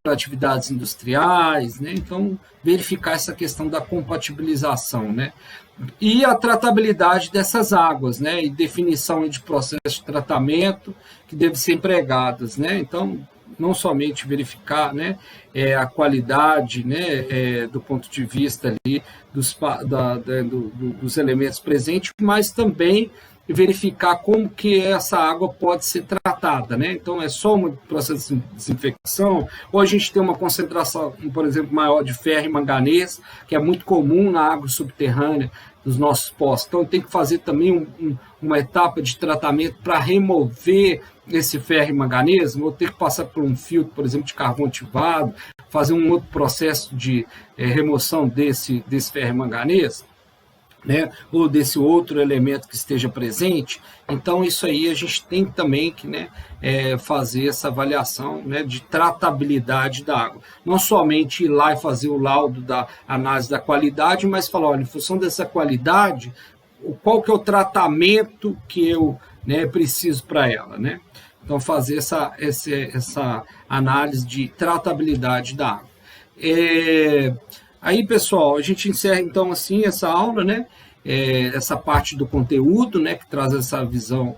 para atividades industriais, né? Então, verificar essa questão da compatibilização, né? E a tratabilidade dessas águas, né? E definição de processos de tratamento que devem ser empregadas, né? Então, não somente verificar, né, a qualidade, né, do ponto de vista ali dos elementos presentes, mas também verificar como que essa água pode ser tratada, né? Então, é só um processo de desinfecção, ou a gente tem uma concentração, por exemplo, maior de ferro e manganês, que é muito comum na água subterrânea dos nossos poços. Então, tem que fazer também uma etapa de tratamento para remover esse ferro e manganês, vou ter que passar por um filtro, por exemplo, de carvão ativado, fazer um outro processo de remoção desse ferro e manganês, né, ou desse outro elemento que esteja presente. Então, isso aí a gente tem também que, né, fazer essa avaliação, né, de tratabilidade da água. Não somente ir lá e fazer o laudo da análise da qualidade, mas falar, olha, em função dessa qualidade, qual que é o tratamento que eu, né, preciso para ela, né? Então, fazer essa análise de tratabilidade da água. Aí, pessoal, a gente encerra, então, assim, essa aula, né? Essa parte do conteúdo, né, que traz essa visão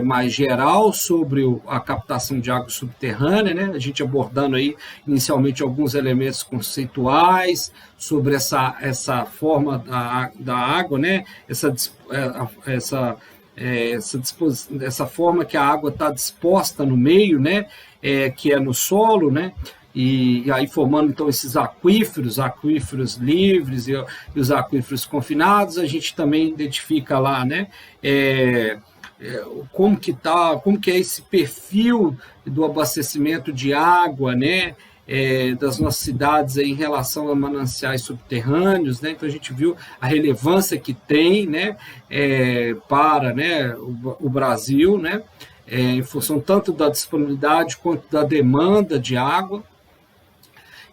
mais geral sobre a captação de água subterrânea, né? A gente abordando aí, inicialmente, alguns elementos conceituais sobre essa forma da água, né? Essa forma que a água está disposta no meio, né, que é no solo, né, e aí formando então esses aquíferos livres e os aquíferos confinados. A gente também identifica lá, né, como que é esse perfil do abastecimento de água, né, das nossas cidades aí em relação a mananciais subterrâneos, né? Então a gente viu a relevância que tem, né, para, né, o Brasil, né, em função tanto da disponibilidade quanto da demanda de água.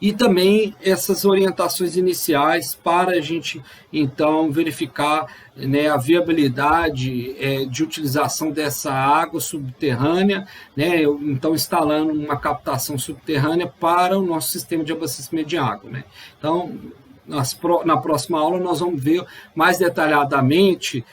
e também essas orientações iniciais para a gente, então, verificar, né, a viabilidade de utilização dessa água subterrânea, né, então instalando uma captação subterrânea para o nosso sistema de abastecimento de água, né. Então, na próxima aula nós vamos ver mais detalhadamente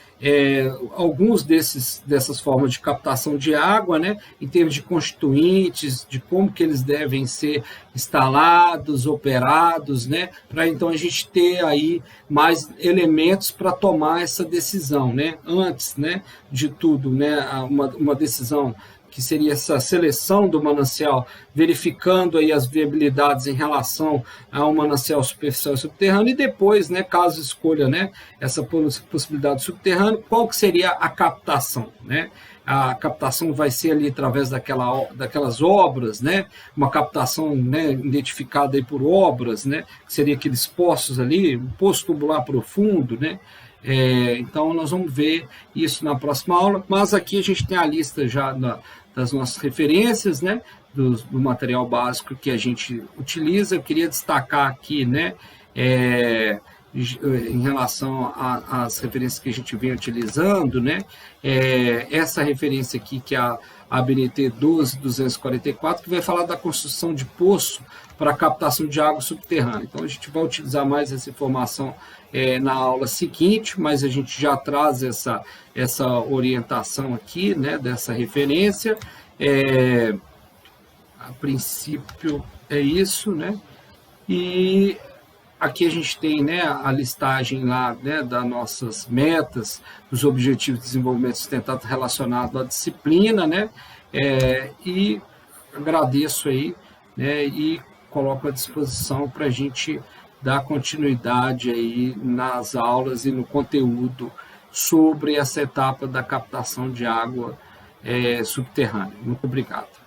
alguns dessas formas de captação de água, né, em termos de constituintes, de como que eles devem ser instalados, operados, né, para então a gente ter aí mais elementos para tomar essa decisão, né, antes, né, de tudo, né, uma decisão que seria essa seleção do manancial, verificando aí as viabilidades em relação ao manancial superficial e subterrâneo, e depois, né, caso escolha, né, essa possibilidade subterrânea, qual que seria a captação, né? A captação vai ser ali através daquelas obras, né? Uma captação, né, identificada aí por obras, né? Que seria aqueles poços ali, um poço tubular profundo, né? Então, nós vamos ver isso na próxima aula, mas aqui a gente tem a lista já das nossas referências, né, do material básico que a gente utiliza. Eu queria destacar aqui, né, em relação às referências que a gente vem utilizando, né, essa referência aqui, que é a ABNT 12244, que vai falar da construção de poço para captação de água subterrânea. Então, a gente vai utilizar mais essa informação na aula seguinte, mas a gente já traz essa orientação aqui, né, dessa referência. A princípio é isso, né? E aqui a gente tem, né, a listagem lá, né, das nossas metas, dos objetivos de desenvolvimento sustentável relacionado à disciplina, né? E agradeço aí, né, e coloco à disposição para a gente dar continuidade aí nas aulas e no conteúdo sobre essa etapa da captação de água subterrânea. Muito obrigado.